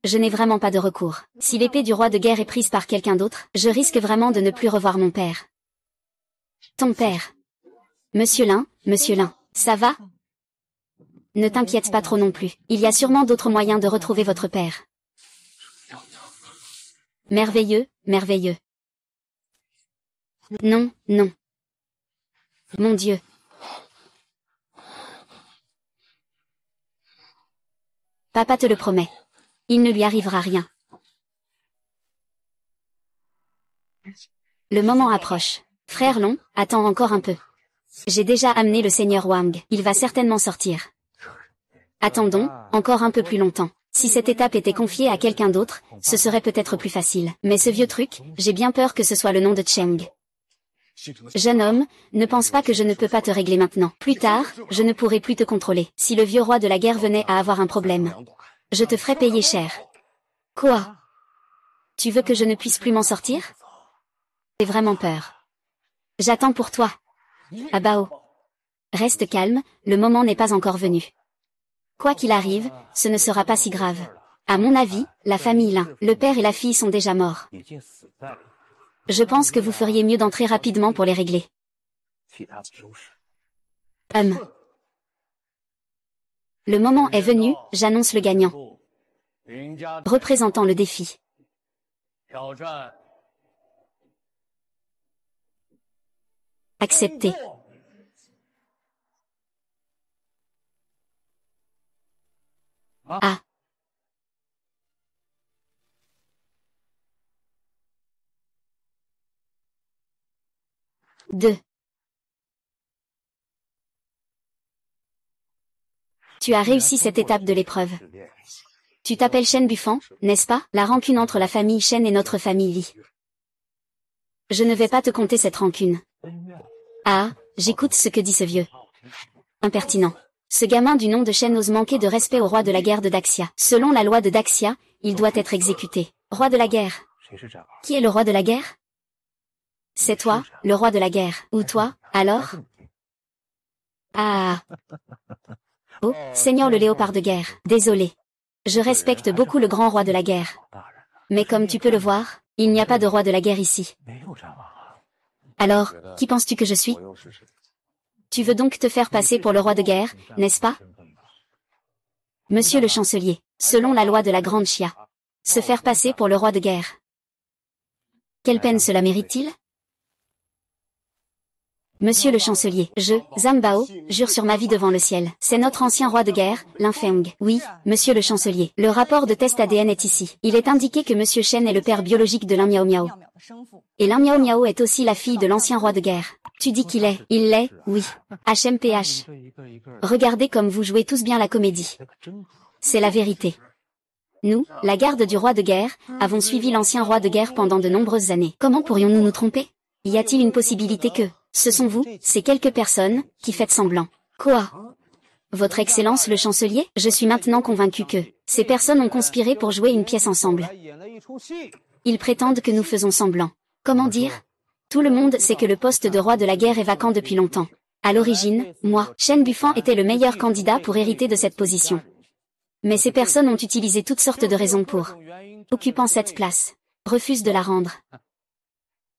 Je n'ai vraiment pas de recours. Si l'épée du roi de guerre est prise par quelqu'un d'autre, je risque vraiment de ne plus revoir mon père. Ton père. Monsieur Lin, ça va? Ne t'inquiète pas trop non plus. Il y a sûrement d'autres moyens de retrouver votre père. Merveilleux, merveilleux. Non, non. Mon Dieu. Papa te le promet. Il ne lui arrivera rien. Le moment approche. Frère Long, attends encore un peu. J'ai déjà amené le seigneur Wang. Il va certainement sortir. Attendons, encore un peu plus longtemps. Si cette étape était confiée à quelqu'un d'autre, ce serait peut-être plus facile. Mais ce vieux truc, j'ai bien peur que ce soit le nom de Cheng. Jeune homme, ne pense pas que je ne peux pas te régler maintenant. Plus tard, je ne pourrai plus te contrôler. Si le vieux roi de la guerre venait à avoir un problème, je te ferai payer cher. Quoi? Tu veux que je ne puisse plus m'en sortir? J'ai vraiment peur. J'attends pour toi. Abao. Reste calme, le moment n'est pas encore venu. Quoi qu'il arrive, ce ne sera pas si grave. À mon avis, la famille Lin, le père et la fille sont déjà morts. Je pense que vous feriez mieux d'entrer rapidement pour les régler. Le moment est venu, j'annonce le gagnant. Représentant le défi. Accepté. Ah. Deux. Tu as réussi cette étape de l'épreuve. Tu t'appelles Shen Buffan, n'est-ce pas? La rancune entre la famille Shen et notre famille Li. Je ne vais pas te compter cette rancune. Ah, j'écoute ce que dit ce vieux. Impertinent. Ce gamin du nom de Shen ose manquer de respect au roi de la guerre de Daxia. Selon la loi de Daxia, il doit être exécuté. Roi de la guerre. Qui est le roi de la guerre? C'est toi, le roi de la guerre. Ou toi, alors? Ah. Oh, Seigneur le léopard de guerre. Désolé. Je respecte beaucoup le grand roi de la guerre. Mais comme tu peux le voir, il n'y a pas de roi de la guerre ici. Alors, qui penses-tu que je suis? Tu veux donc te faire passer pour le roi de guerre, n'est-ce pas? Monsieur le chancelier, selon la loi de la grande Chia, Se faire passer pour le roi de guerre. Quelle peine cela mérite-t-il? Monsieur le chancelier, je, Zhang Bao, jure sur ma vie devant le ciel. C'est notre ancien roi de guerre, Lin Feng. Oui, monsieur le chancelier. Le rapport de test ADN est ici. Il est indiqué que monsieur Shen est le père biologique de Lin Miao Miao. Et Lin Miao Miao est aussi la fille de l'ancien roi de guerre. Tu dis qu'il est, il l'est, oui. HMPH. Regardez comme vous jouez tous bien la comédie. C'est la vérité. Nous, la garde du roi de guerre, avons suivi l'ancien roi de guerre pendant de nombreuses années. Comment pourrions-nous nous tromper? Y a-t-il une possibilité que, ce sont vous, ces quelques personnes, qui faites semblant? Quoi? Votre Excellence le chancelier, je suis maintenant convaincu que, ces personnes ont conspiré pour jouer une pièce ensemble. Ils prétendent que nous faisons semblant. Comment dire? Tout le monde sait que le poste de roi de la guerre est vacant depuis longtemps. À l'origine, moi, Shen Bufan était le meilleur candidat pour hériter de cette position. Mais ces personnes ont utilisé toutes sortes de raisons pour, occupant cette place, refusent de la rendre.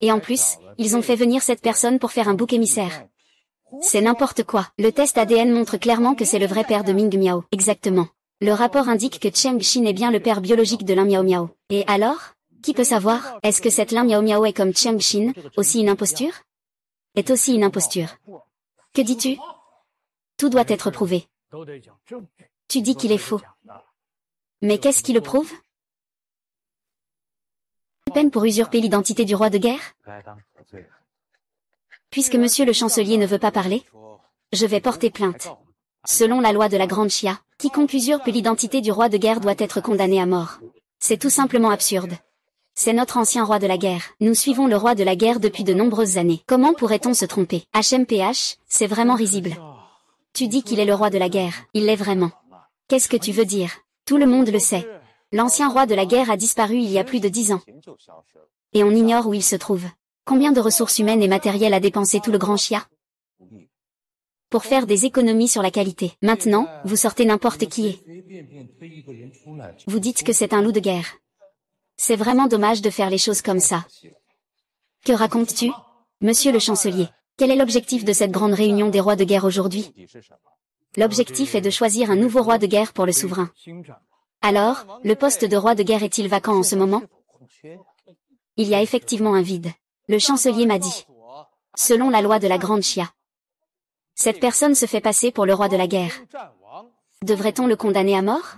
Et en plus, ils ont fait venir cette personne pour faire un bouc émissaire. C'est n'importe quoi. Le test ADN montre clairement que c'est le vrai père de Ming Miao. Exactement. Le rapport indique que Cheng Xin est bien le père biologique de Lin Miao Miao. Et alors? Qui peut savoir? Est-ce que cette Lin Miao Miao est comme Cheng Xin, aussi une imposture? Est aussi une imposture. Que dis-tu? Tout doit être prouvé. Tu dis qu'il est faux. Mais qu'est-ce qui le prouve? Peine pour usurper l'identité du roi de guerre? Puisque monsieur le chancelier ne veut pas parler, je vais porter plainte. Selon la loi de la Grande Chia, quiconque usurpe l'identité du roi de guerre doit être condamné à mort. C'est tout simplement absurde. C'est notre ancien roi de la guerre. Nous suivons le roi de la guerre depuis de nombreuses années. Comment pourrait-on se tromper? HMPH, c'est vraiment risible. Tu dis qu'il est le roi de la guerre. Il l'est vraiment. Qu'est-ce que tu veux dire? Tout le monde le sait. L'ancien roi de la guerre a disparu il y a plus de 10 ans. Et on ignore où il se trouve. Combien de ressources humaines et matérielles a dépensé tout le Grand Chia? Pour faire des économies sur la qualité. Maintenant, vous sortez n'importe qui est. Vous dites que c'est un loup de guerre. C'est vraiment dommage de faire les choses comme ça. Que racontes-tu? Monsieur le chancelier, quel est l'objectif de cette grande réunion des rois de guerre aujourd'hui? L'objectif est de choisir un nouveau roi de guerre pour le souverain. Alors, le poste de roi de guerre est-il vacant en ce moment? Il y a effectivement un vide. Le chancelier m'a dit. Selon la loi de la Grande Chia. Cette personne se fait passer pour le roi de la guerre. Devrait-on le condamner à mort?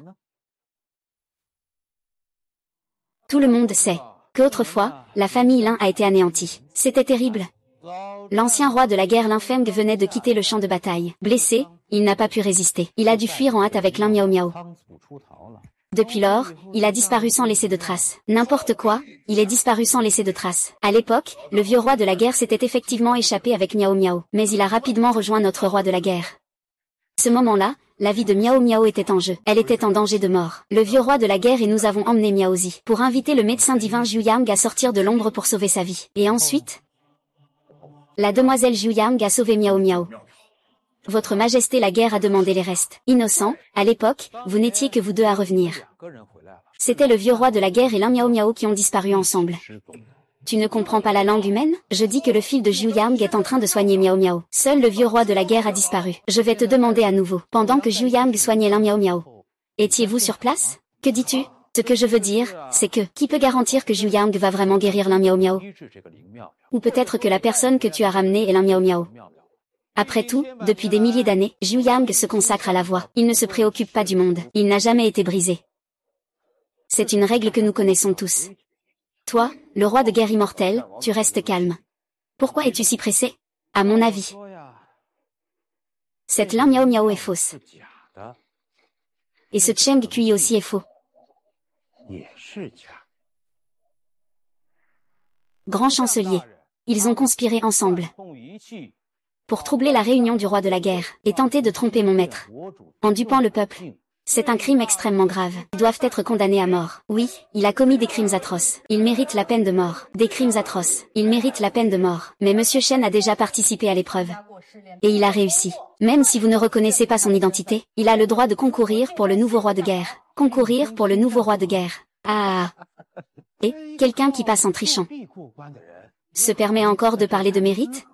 Tout le monde sait qu'autrefois, la famille Lin a été anéantie. C'était terrible. L'ancien roi de la guerre Lin Feng venait de quitter le champ de bataille. Blessé, il n'a pas pu résister. Il a dû fuir en hâte avec Lin Miao Miao. Depuis lors, il a disparu sans laisser de traces. N'importe quoi, il est disparu sans laisser de traces. À l'époque, le vieux roi de la guerre s'était effectivement échappé avec Miao Miao, mais il a rapidement rejoint notre roi de la guerre. Ce moment-là, la vie de Miao Miao était en jeu. Elle était en danger de mort. Le vieux roi de la guerre et nous avons emmené Miao Zi pour inviter le médecin divin Zhu Yang à sortir de l'ombre pour sauver sa vie. Et ensuite, la demoiselle Zhu Yang a sauvé Miao Miao. Votre Majesté la guerre a demandé les restes. Innocent, à l'époque, vous n'étiez que vous deux à revenir. C'était le vieux roi de la guerre et Lin Miao Miao qui ont disparu ensemble. Tu ne comprends pas la langue humaine? Je dis que le fil de Zhu Yang est en train de soigner Miao Miao. Seul le vieux roi de la guerre a disparu. Je vais te demander à nouveau. Pendant que Zhu Yang soignait Lin Miao Miao. Étiez-vous sur place? Que dis-tu? Ce que je veux dire, c'est que, qui peut garantir que Zhu Yang va vraiment guérir Lin Miao Miao? Ou peut-être que la personne que tu as ramenée est Lin Miao Miao. Après tout, depuis des milliers d'années, Zhu Yang se consacre à la voix. Il ne se préoccupe pas du monde. Il n'a jamais été brisé. C'est une règle que nous connaissons tous. Toi, le roi de guerre immortel, tu restes calme. Pourquoi es-tu si pressé? À mon avis, cette Lin Miao Miao est fausse. Et ce Cheng Kui aussi est faux. Grand chancelier. Ils ont conspiré ensemble pour troubler la réunion du roi de la guerre, et tenter de tromper mon maître, en dupant le peuple. C'est un crime extrêmement grave. Ils doivent être condamnés à mort. Oui, il a commis des crimes atroces. Il mérite la peine de mort. Des crimes atroces. Il mérite la peine de mort. Mais Monsieur Shen a déjà participé à l'épreuve. Et il a réussi. Même si vous ne reconnaissez pas son identité, il a le droit de concourir pour le nouveau roi de guerre. Concourir pour le nouveau roi de guerre. Ah. Et, quelqu'un qui passe en trichant se permet encore de parler de mérite?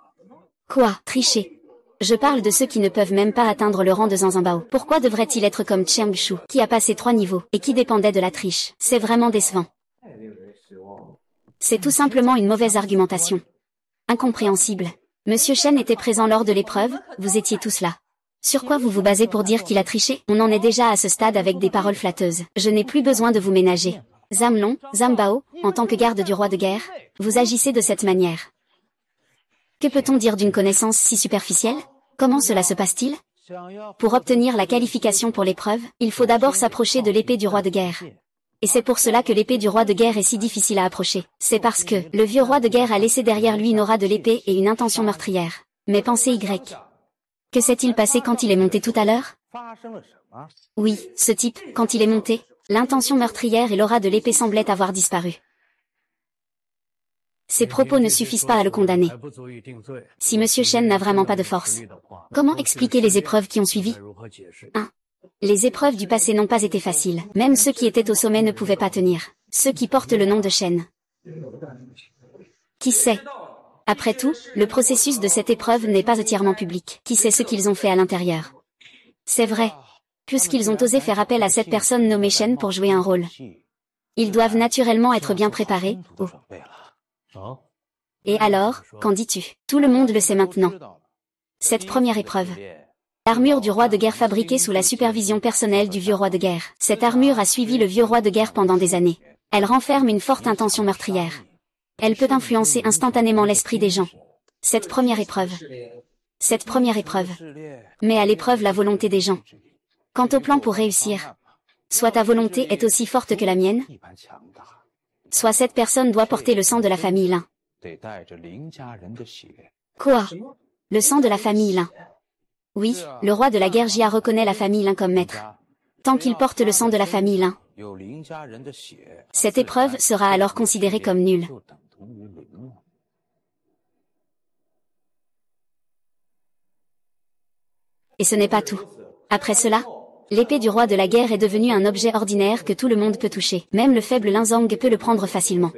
Quoi, tricher? Je parle de ceux qui ne peuvent même pas atteindre le rang de Zanzimbao. Pourquoi devrait-il être comme Chiang Shu, qui a passé 3 niveaux, et qui dépendait de la triche? C'est vraiment décevant. C'est tout simplement une mauvaise argumentation. Incompréhensible. Monsieur Chen était présent lors de l'épreuve, vous étiez tous là. Sur quoi vous vous basez pour dire qu'il a triché? On en est déjà à ce stade avec des paroles flatteuses. Je n'ai plus besoin de vous ménager. Zamlong, Zambao, en tant que garde du roi de guerre, vous agissez de cette manière. Que peut-on dire d'une connaissance si superficielle? Comment cela se passe-t-il? Pour obtenir la qualification pour l'épreuve, il faut d'abord s'approcher de l'épée du roi de guerre. Et c'est pour cela que l'épée du roi de guerre est si difficile à approcher. C'est parce que le vieux roi de guerre a laissé derrière lui une aura de l'épée et une intention meurtrière. Mais pensez Y. Que s'est-il passé quand il est monté tout à l'heure? Oui, ce type, quand il est monté, l'intention meurtrière et l'aura de l'épée semblaient avoir disparu. Ces propos ne suffisent pas à le condamner. Si Monsieur Chen n'a vraiment pas de force, comment expliquer les épreuves qui ont suivi? 1. Les épreuves du passé n'ont pas été faciles. Même ceux qui étaient au sommet ne pouvaient pas tenir. Ceux qui portent le nom de Chen. Qui sait? Après tout, le processus de cette épreuve n'est pas entièrement public. Qui sait ce qu'ils ont fait à l'intérieur? C'est vrai. Puisqu'ils ont osé faire appel à cette personne nommée Chen pour jouer un rôle. Ils doivent naturellement être bien préparés. Oh. Et alors, qu'en dis-tu? Tout le monde le sait maintenant. Cette première épreuve. L'armure du roi de guerre fabriquée sous la supervision personnelle du vieux roi de guerre. Cette armure a suivi le vieux roi de guerre pendant des années. Elle renferme une forte intention meurtrière. Elle peut influencer instantanément l'esprit des gens. Cette première épreuve. Cette première épreuve. Met à l'épreuve la volonté des gens. Quant au plan pour réussir, soit ta volonté est aussi forte que la mienne, soit cette personne doit porter le sang de la famille Lin. Quoi? Le sang de la famille Lin? Oui, le roi de la guerre Jia reconnaît la famille Lin comme maître. Tant qu'il porte le sang de la famille Lin, cette épreuve sera alors considérée comme nulle. Et ce n'est pas tout. Après cela, l'épée du roi de la guerre est devenue un objet ordinaire que tout le monde peut toucher. Même le faible Lin Zong peut le prendre facilement.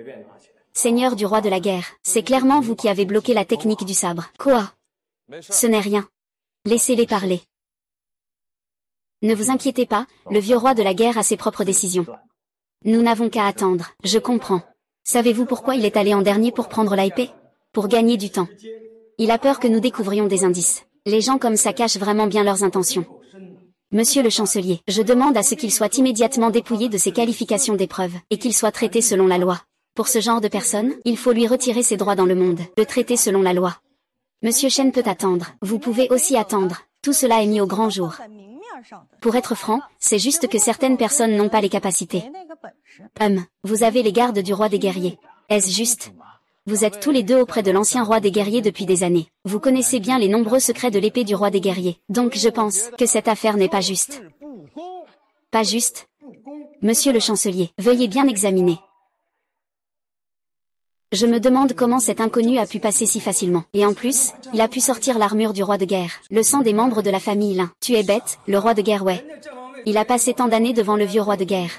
Seigneur du roi de la guerre, c'est clairement vous qui avez bloqué la technique du sabre. Quoi? Ce n'est rien. Laissez-les parler. Ne vous inquiétez pas, le vieux roi de la guerre a ses propres décisions. Nous n'avons qu'à attendre, je comprends. Savez-vous pourquoi il est allé en dernier pour prendre la épée? Pour gagner du temps. Il a peur que nous découvrions des indices. Les gens comme ça cachent vraiment bien leurs intentions. Monsieur le chancelier, je demande à ce qu'il soit immédiatement dépouillé de ses qualifications d'épreuve, et qu'il soit traité selon la loi. Pour ce genre de personne, il faut lui retirer ses droits dans le monde, le traiter selon la loi. Monsieur Chen peut attendre, vous pouvez aussi attendre, tout cela est mis au grand jour. Pour être franc, c'est juste que certaines personnes n'ont pas les capacités. Vous avez les gardes du roi des guerriers. Est-ce juste? Vous êtes tous les deux auprès de l'ancien roi des guerriers depuis des années. Vous connaissez bien les nombreux secrets de l'épée du roi des guerriers. Donc je pense que cette affaire n'est pas juste. Pas juste? Monsieur le chancelier, veuillez bien examiner. Je me demande comment cet inconnu a pu passer si facilement. Et en plus, il a pu sortir l'armure du roi de guerre. Le sang des membres de la famille Lin. Tu es bête, le roi de guerre ouais. Il a passé tant d'années devant le vieux roi de guerre.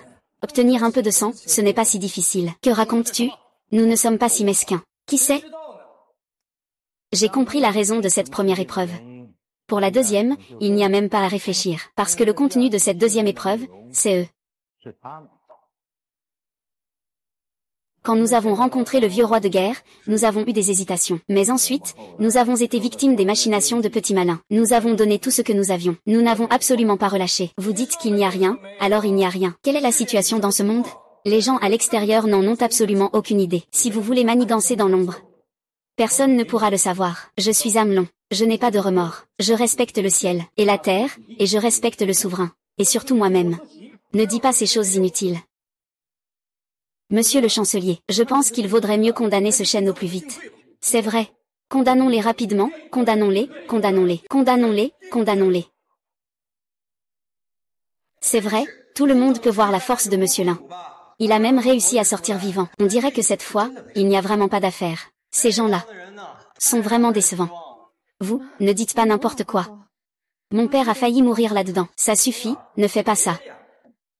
Obtenir un peu de sang, ce n'est pas si difficile. Que racontes-tu? Nous ne sommes pas si mesquins. Qui sait? J'ai compris la raison de cette première épreuve. Pour la deuxième, il n'y a même pas à réfléchir. Parce que le contenu de cette deuxième épreuve, c'est eux. Quand nous avons rencontré le vieux roi de guerre, nous avons eu des hésitations. Mais ensuite, nous avons été victimes des machinations de petits malins. Nous avons donné tout ce que nous avions. Nous n'avons absolument pas relâché. Vous dites qu'il n'y a rien, alors il n'y a rien. Quelle est la situation dans ce monde? Les gens à l'extérieur n'en ont absolument aucune idée. Si vous voulez manigancer dans l'ombre, personne ne pourra le savoir. Je suis Amelon. Je n'ai pas de remords. Je respecte le ciel et la terre, et je respecte le souverain. Et surtout moi-même. Ne dis pas ces choses inutiles. Monsieur le chancelier, je pense qu'il vaudrait mieux condamner ce Chen au plus vite. C'est vrai. Condamnons-les rapidement, condamnons-les, condamnons-les, condamnons-les, condamnons-les. C'est vrai, tout le monde peut voir la force de Monsieur Lin. Il a même réussi à sortir vivant. On dirait que cette fois, il n'y a vraiment pas d'affaire. Ces gens-là sont vraiment décevants. Vous, ne dites pas n'importe quoi. Mon père a failli mourir là-dedans. Ça suffit, ne fais pas ça.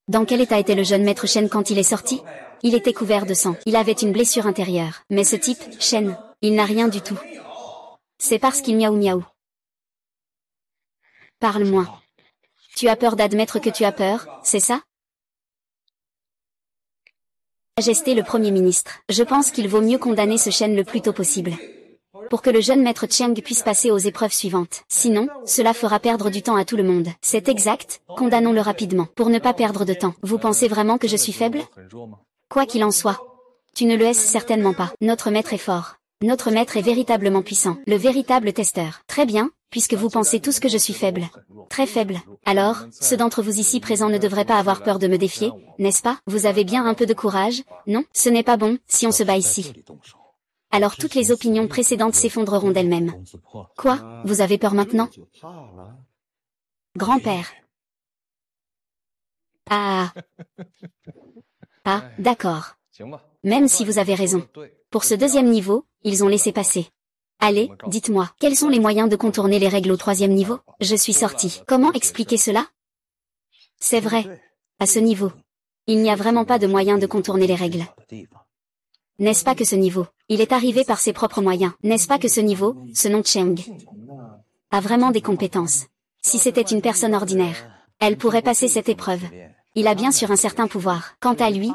Dans quel état était le jeune maître Chen quand il est sorti? Il était couvert de sang. Il avait une blessure intérieure. Mais ce type, Chen, il n'a rien du tout. C'est parce qu'il miaou miaou. Parle-moi. Tu as peur d'admettre que tu as peur, c'est ça? Majesté le Premier ministre, je pense qu'il vaut mieux condamner ce Shen le plus tôt possible. Pour que le jeune maître Chiang puisse passer aux épreuves suivantes. Sinon, cela fera perdre du temps à tout le monde. C'est exact, condamnons-le rapidement. Pour ne pas perdre de temps. Vous pensez vraiment que je suis faible? Quoi qu'il en soit. Tu ne le es certainement pas. Notre maître est fort. Notre maître est véritablement puissant. Le véritable testeur. Très bien, puisque vous pensez tous que je suis faible. Très faible. Alors, ceux d'entre vous ici présents ne devraient pas avoir peur de me défier, n'est-ce pas? Vous avez bien un peu de courage, non? Ce n'est pas bon, si on se bat ici. Alors toutes les opinions précédentes s'effondreront d'elles-mêmes. Quoi? Vous avez peur maintenant? Grand-père. Ah. Ah, d'accord. Même si vous avez raison. Pour ce deuxième niveau, ils ont laissé passer. Allez, dites-moi, quels sont les moyens de contourner les règles au troisième niveau? Je suis sorti. Comment expliquer cela? C'est vrai. À ce niveau. Il n'y a vraiment pas de moyen de contourner les règles. N'est-ce pas que ce niveau, il est arrivé par ses propres moyens. N'est-ce pas que ce niveau, ce nom Cheng, a vraiment des compétences. Si c'était une personne ordinaire, elle pourrait passer cette épreuve. Il a bien sûr un certain pouvoir. Quant à lui,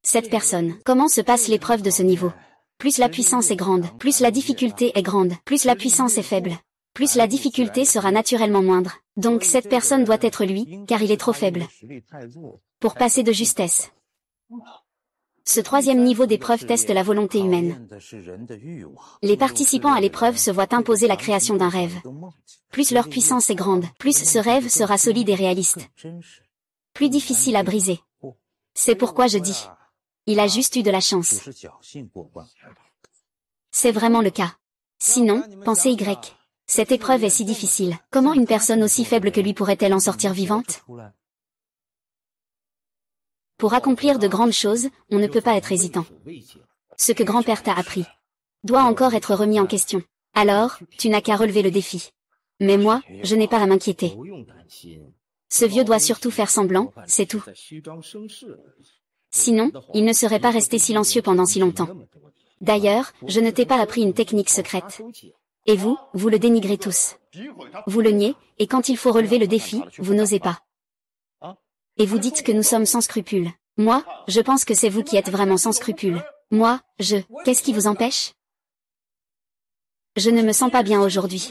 cette personne, comment se passe l'épreuve de ce niveau? Plus la puissance est grande, plus la difficulté est grande, plus la puissance est faible, plus la difficulté sera naturellement moindre. Donc cette personne doit être lui, car il est trop faible pour passer de justesse. Ce troisième niveau d'épreuve teste la volonté humaine. Les participants à l'épreuve se voient imposer la création d'un rêve. Plus leur puissance est grande, plus ce rêve sera solide et réaliste. Plus difficile à briser. C'est pourquoi je dis, il a juste eu de la chance. C'est vraiment le cas. Sinon, pensez Y. Cette épreuve est si difficile. Comment une personne aussi faible que lui pourrait-elle en sortir vivante? Pour accomplir de grandes choses, on ne peut pas être hésitant. Ce que grand-père t'a appris doit encore être remis en question. Alors, tu n'as qu'à relever le défi. Mais moi, je n'ai pas à m'inquiéter. Ce vieux doit surtout faire semblant, c'est tout. Sinon, il ne serait pas resté silencieux pendant si longtemps. D'ailleurs, je ne t'ai pas appris une technique secrète. Et vous, vous le dénigrez tous. Vous le niez, et quand il faut relever le défi, vous n'osez pas. Et vous dites que nous sommes sans scrupules. Moi, je pense que c'est vous qui êtes vraiment sans scrupules. Moi, qu'est-ce qui vous empêche? Je ne me sens pas bien aujourd'hui.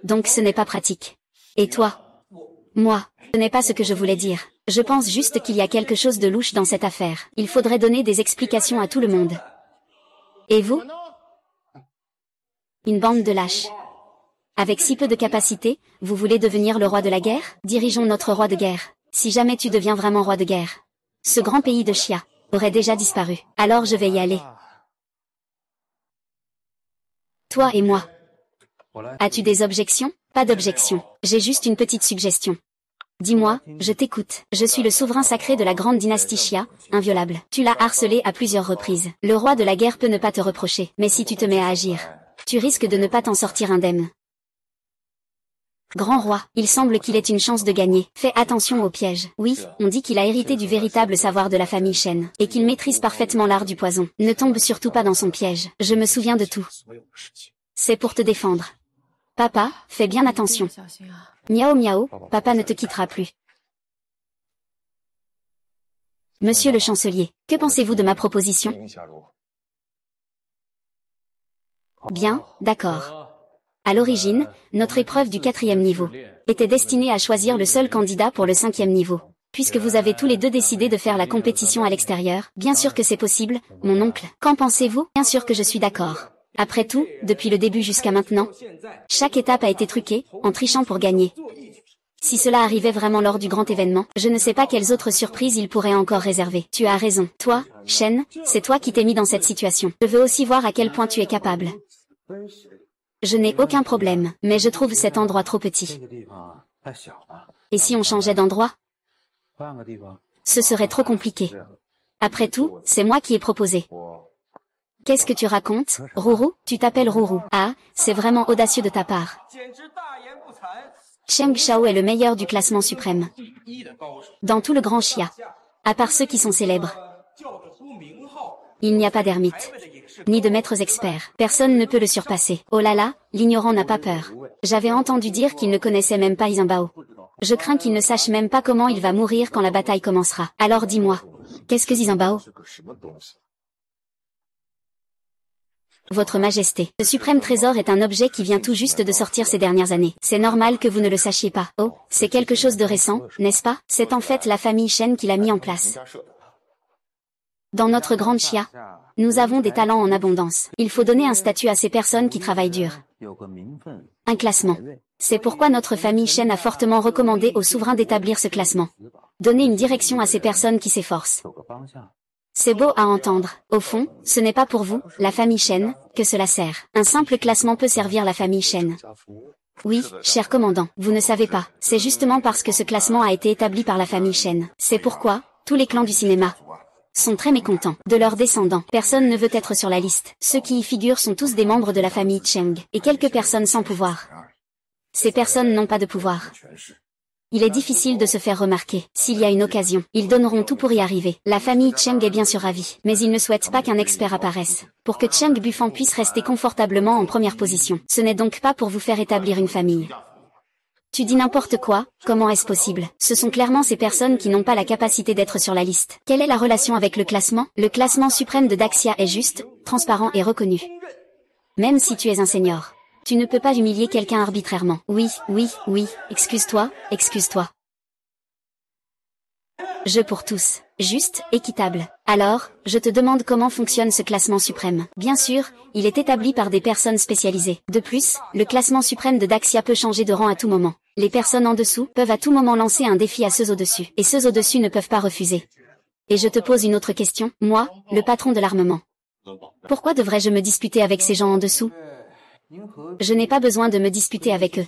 Donc ce n'est pas pratique. Et toi? Moi, ce n'est pas ce que je voulais dire. Je pense juste qu'il y a quelque chose de louche dans cette affaire. Il faudrait donner des explications à tout le monde. Et vous? Une bande de lâches. Avec si peu de capacité, vous voulez devenir le roi de la guerre? Dirigeons notre roi de guerre. Si jamais tu deviens vraiment roi de guerre, ce grand pays de Xia aurait déjà disparu. Alors je vais y aller. Toi et moi. As-tu des objections? Pas d'objection. J'ai juste une petite suggestion. Dis-moi, je t'écoute. Je suis le souverain sacré de la grande dynastie Xia, inviolable. Tu l'as harcelé à plusieurs reprises. Le roi de la guerre peut ne pas te reprocher. Mais si tu te mets à agir, tu risques de ne pas t'en sortir indemne. Grand roi, il semble qu'il ait une chance de gagner. Fais attention aux pièges. Oui, on dit qu'il a hérité du véritable savoir de la famille Shen, et qu'il maîtrise parfaitement l'art du poison. Ne tombe surtout pas dans son piège. Je me souviens de tout. C'est pour te défendre. Papa, fais bien attention. Miao miao, papa ne te quittera plus. Monsieur le chancelier, que pensez-vous de ma proposition? Bien, d'accord. À l'origine, notre épreuve du 4e niveau était destinée à choisir le seul candidat pour le 5e niveau. Puisque vous avez tous les deux décidé de faire la compétition à l'extérieur, bien sûr que c'est possible, mon oncle. Qu'en pensez-vous? Bien sûr que je suis d'accord. Après tout, depuis le début jusqu'à maintenant, chaque étape a été truquée, en trichant pour gagner. Si cela arrivait vraiment lors du grand événement, je ne sais pas quelles autres surprises il pourrait encore réserver. Tu as raison. Toi, Shen, c'est toi qui t'es mis dans cette situation. Je veux aussi voir à quel point tu es capable. Je n'ai aucun problème, mais je trouve cet endroit trop petit. Et si on changeait d'endroit? Ce serait trop compliqué. Après tout, c'est moi qui ai proposé. Qu'est-ce que tu racontes, Rourou? Tu t'appelles Rourou. Ah, c'est vraiment audacieux de ta part. Cheng Shao est le meilleur du classement suprême. Dans tout le grand Xia. À part ceux qui sont célèbres. Il n'y a pas d'ermite. ni de maîtres experts. Personne ne peut le surpasser. Oh là là, l'ignorant n'a pas peur. J'avais entendu dire qu'il ne connaissait même pas Yizambao. Je crains qu'il ne sache même pas comment il va mourir quand la bataille commencera. Alors dis-moi, qu'est-ce que Yizambao? Votre Majesté, ce suprême trésor est un objet qui vient tout juste de sortir ces dernières années. C'est normal que vous ne le sachiez pas. Oh, c'est quelque chose de récent, n'est-ce pas? C'est en fait la famille Shen qui l'a mis en place. Dans notre grande Chia, nous avons des talents en abondance. Il faut donner un statut à ces personnes qui travaillent dur. Un classement. C'est pourquoi notre famille Shen a fortement recommandé au souverain d'établir ce classement. Donner une direction à ces personnes qui s'efforcent. C'est beau à entendre. Au fond, ce n'est pas pour vous, la famille Shen, que cela sert. Un simple classement peut servir la famille Shen. Oui, cher commandant, vous ne savez pas. C'est justement parce que ce classement a été établi par la famille Shen. C'est pourquoi, tous les clans du cinéma sont très mécontents de leurs descendants. Personne ne veut être sur la liste. Ceux qui y figurent sont tous des membres de la famille Cheng, et quelques personnes sans pouvoir. Ces personnes n'ont pas de pouvoir. Il est difficile de se faire remarquer. S'il y a une occasion, ils donneront tout pour y arriver. La famille Cheng est bien sûr ravie, mais ils ne souhaitent pas qu'un expert apparaisse. Pour que Cheng Bufang puisse rester confortablement en première position. Ce n'est donc pas pour vous faire établir une famille. Tu dis n'importe quoi, comment est-ce possible? Ce sont clairement ces personnes qui n'ont pas la capacité d'être sur la liste. Quelle est la relation avec le classement? Le classement suprême de Daxia est juste, transparent et reconnu. Même si tu es un senior. Tu ne peux pas humilier quelqu'un arbitrairement. Oui, excuse-toi, excuse-toi. Jeu pour tous. Juste, équitable. Alors, je te demande comment fonctionne ce classement suprême. Bien sûr, il est établi par des personnes spécialisées. De plus, le classement suprême de Daxia peut changer de rang à tout moment. Les personnes en dessous peuvent à tout moment lancer un défi à ceux au-dessus. Et ceux au-dessus ne peuvent pas refuser. Et je te pose une autre question, moi, le patron de l'armement. Pourquoi devrais-je me disputer avec ces gens en dessous? Je n'ai pas besoin de me disputer avec eux.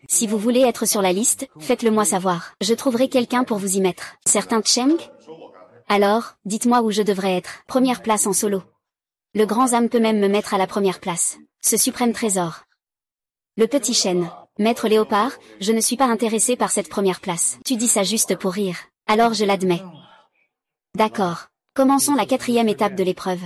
Si vous voulez être sur la liste, faites-le moi savoir. Je trouverai quelqu'un pour vous y mettre. Certains Cheng? Alors, dites-moi où je devrais être. Première place en solo. Le grand Zam peut même me mettre à la première place. Ce suprême trésor. Le petit Shen. Maître Léopard, je ne suis pas intéressé par cette première place. Tu dis ça juste pour rire. Alors je l'admets. D'accord. Commençons la 4e étape de l'épreuve.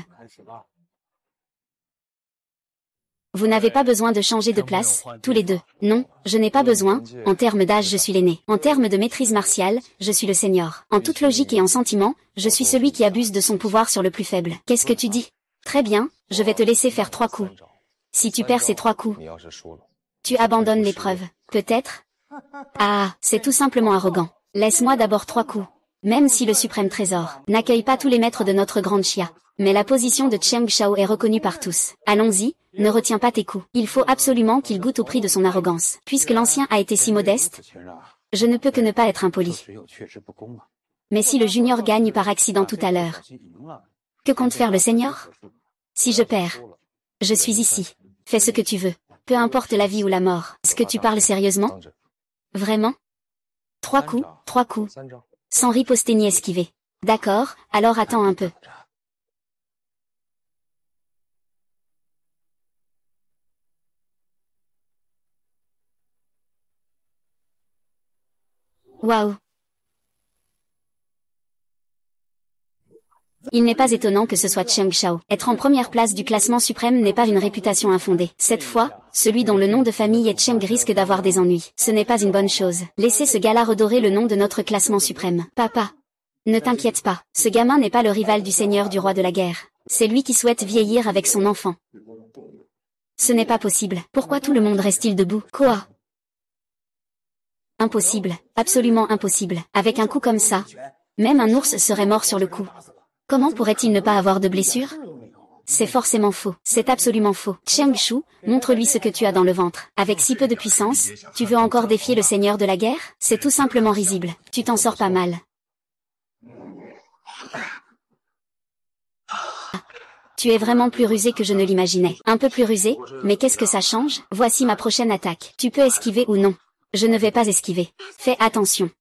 Vous n'avez pas besoin de changer de place, tous les deux. Non, je n'ai pas besoin, en termes d'âge je suis l'aîné. En termes de maîtrise martiale, je suis le senior. En toute logique et en sentiment, je suis celui qui abuse de son pouvoir sur le plus faible. Qu'est-ce que tu dis? Très bien, je vais te laisser faire 3 coups. Si tu perds ces 3 coups, tu abandonnes l'épreuve. Peut-être? Ah, c'est tout simplement arrogant. Laisse-moi d'abord 3 coups. Même si le suprême trésor n'accueille pas tous les maîtres de notre grande Chia. Mais la position de Cheng Shao est reconnue par tous. Allons-y, ne retiens pas tes coups. Il faut absolument qu'il goûte au prix de son arrogance. Puisque l'ancien a été si modeste, je ne peux que ne pas être impoli. Mais si le junior gagne par accident tout à l'heure, que compte faire le senior? Si je perds, je suis ici. Fais ce que tu veux. Peu importe la vie ou la mort. Est-ce que tu parles sérieusement? Vraiment? 3 coups, 3 coups. Sans riposter ni esquiver. D'accord, alors attends un peu. Waouh! Il n'est pas étonnant que ce soit Cheng Shao. Être en première place du classement suprême n'est pas une réputation infondée. Cette fois, celui dont le nom de famille est Cheng risque d'avoir des ennuis. Ce n'est pas une bonne chose. Laissez ce gars-là redorer le nom de notre classement suprême. Papa, ne t'inquiète pas. Ce gamin n'est pas le rival du seigneur du roi de la guerre. C'est lui qui souhaite vieillir avec son enfant. Ce n'est pas possible. Pourquoi tout le monde reste-t-il debout? Quoi? Impossible. Absolument impossible. Avec un coup comme ça, même un ours serait mort sur le coup. Comment pourrait-il ne pas avoir de blessure? C'est forcément faux. C'est absolument faux. Cheng Shu, montre-lui ce que tu as dans le ventre. Avec si peu de puissance, tu veux encore défier le seigneur de la guerre? C'est tout simplement risible. Tu t'en sors pas mal. Tu es vraiment plus rusé que je ne l'imaginais. Un peu plus rusé, mais qu'est-ce que ça change? Voici ma prochaine attaque. Tu peux esquiver ou non? Je ne vais pas esquiver. Fais attention.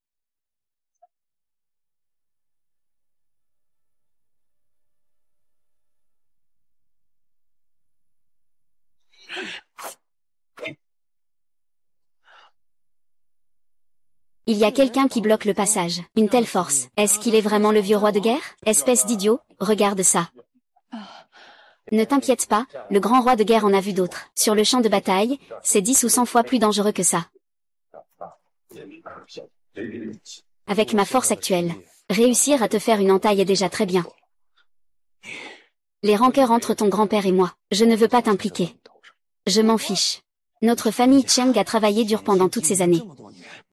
Il y a quelqu'un qui bloque le passage. Une telle force. Est-ce qu'il est vraiment le vieux roi de guerre? Espèce d'idiot, regarde ça. Ne t'inquiète pas, le grand roi de guerre en a vu d'autres. Sur le champ de bataille, c'est 10 ou 100 fois plus dangereux que ça. Avec ma force actuelle, réussir à te faire une entaille est déjà très bien. Les rancœurs entre ton grand-père et moi, je ne veux pas t'impliquer. Je m'en fiche. Notre famille Cheng a travaillé dur pendant toutes ces années.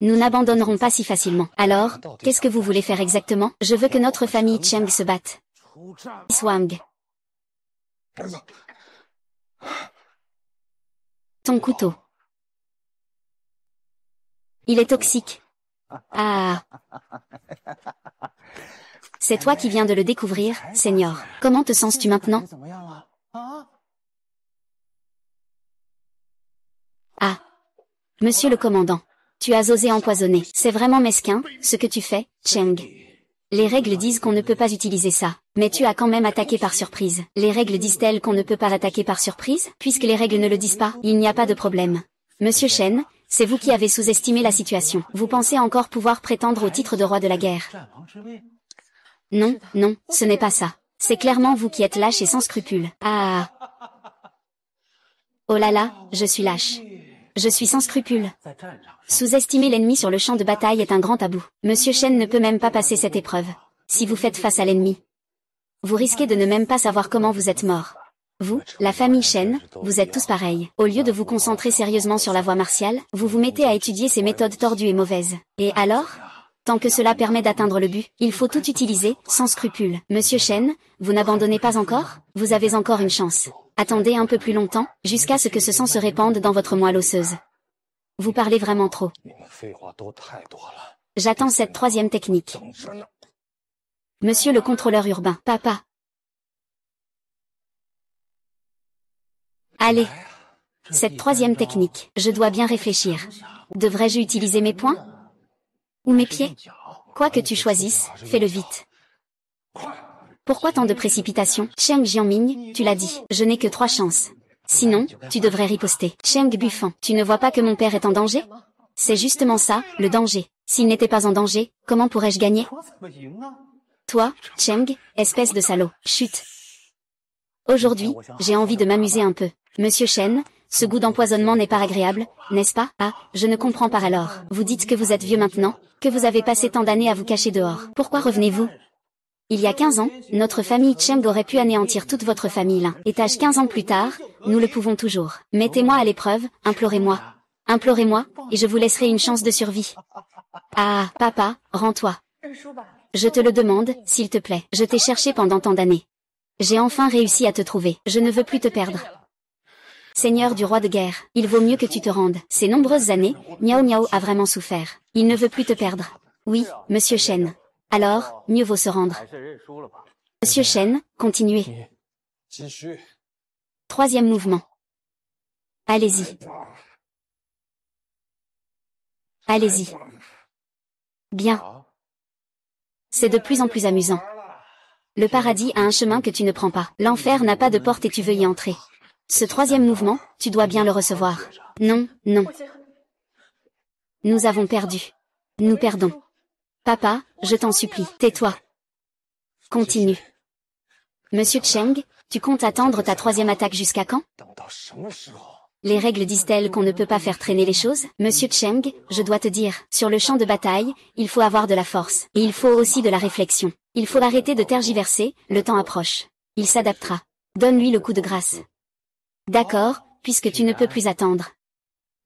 Nous n'abandonnerons pas si facilement. Alors, qu'est-ce que vous voulez faire exactement? Je veux que notre famille Cheng se batte. Swang. Ton couteau. Il est toxique. Ah. C'est toi qui viens de le découvrir, Seigneur. Comment te sens-tu maintenant? Ah. Monsieur le commandant. Tu as osé empoisonner. C'est vraiment mesquin, ce que tu fais, Cheng. Les règles disent qu'on ne peut pas utiliser ça. Mais tu as quand même attaqué par surprise. Les règles disent-elles qu'on ne peut pas l'attaquer par surprise? Puisque les règles ne le disent pas, il n'y a pas de problème. Monsieur Shen, c'est vous qui avez sous-estimé la situation. Vous pensez encore pouvoir prétendre au titre de roi de la guerre? Non, non, ce n'est pas ça. C'est clairement vous qui êtes lâche et sans scrupules. Ah. Oh là là, je suis lâche. Je suis sans scrupules. Sous-estimer l'ennemi sur le champ de bataille est un grand tabou. Monsieur Shen ne peut même pas passer cette épreuve. Si vous faites face à l'ennemi, vous risquez de ne même pas savoir comment vous êtes mort. Vous, la famille Shen, vous êtes tous pareils. Au lieu de vous concentrer sérieusement sur la voie martiale, vous vous mettez à étudier ces méthodes tordues et mauvaises. Et alors? Tant que cela permet d'atteindre le but, il faut tout utiliser, sans scrupule. Monsieur Shen, vous n'abandonnez pas encore? Vous avez encore une chance. Attendez un peu plus longtemps, jusqu'à ce que ce sang se répande dans votre moelle osseuse. Vous parlez vraiment trop. J'attends cette troisième technique. Monsieur le contrôleur urbain, papa. Allez. Cette troisième technique, je dois bien réfléchir. Devrais-je utiliser mes poings? Ou mes pieds? Quoi que tu choisisses, fais-le vite. Pourquoi tant de précipitation? Cheng Jianming, tu l'as dit, je n'ai que 3 chances. Sinon, tu devrais riposter. Cheng Buffan, tu ne vois pas que mon père est en danger? C'est justement ça, le danger. S'il n'était pas en danger, comment pourrais-je gagner? Toi, Cheng, espèce de salaud, chut. Aujourd'hui, j'ai envie de m'amuser un peu. Monsieur Shen, ce goût d'empoisonnement n'est pas agréable, n'est-ce pas? Ah, je ne comprends pas alors. Vous dites que vous êtes vieux maintenant, que vous avez passé tant d'années à vous cacher dehors. Pourquoi revenez-vous? Il y a 15 ans, notre famille Cheng aurait pu anéantir toute votre famille là. Étage 15 ans plus tard, nous le pouvons toujours. Mettez-moi à l'épreuve, implorez-moi. Implorez-moi, et je vous laisserai une chance de survie. Ah, papa, rends-toi. Je te le demande, s'il te plaît. Je t'ai cherché pendant tant d'années. J'ai enfin réussi à te trouver. Je ne veux plus te perdre. Seigneur du roi de guerre, il vaut mieux que tu te rendes. Ces nombreuses années, Miao Miao a vraiment souffert. Il ne veut plus te perdre. Oui, monsieur Shen. Alors, mieux vaut se rendre. Monsieur Shen, continuez. Troisième mouvement. Allez-y. Allez-y. Bien. C'est de plus en plus amusant. Le paradis a un chemin que tu ne prends pas. L'enfer n'a pas de porte et tu veux y entrer. Ce troisième mouvement, tu dois bien le recevoir. Non, non. Nous avons perdu. Nous perdons. Papa, je t'en supplie, tais-toi. Continue. Monsieur Cheng, tu comptes attendre ta troisième attaque jusqu'à quand? Les règles disent-elles qu'on ne peut pas faire traîner les choses? Monsieur Cheng, je dois te dire, sur le champ de bataille, il faut avoir de la force. Et il faut aussi de la réflexion. Il faut arrêter de tergiverser, le temps approche. Il s'adaptera. Donne-lui le coup de grâce. D'accord, puisque tu ne peux plus attendre.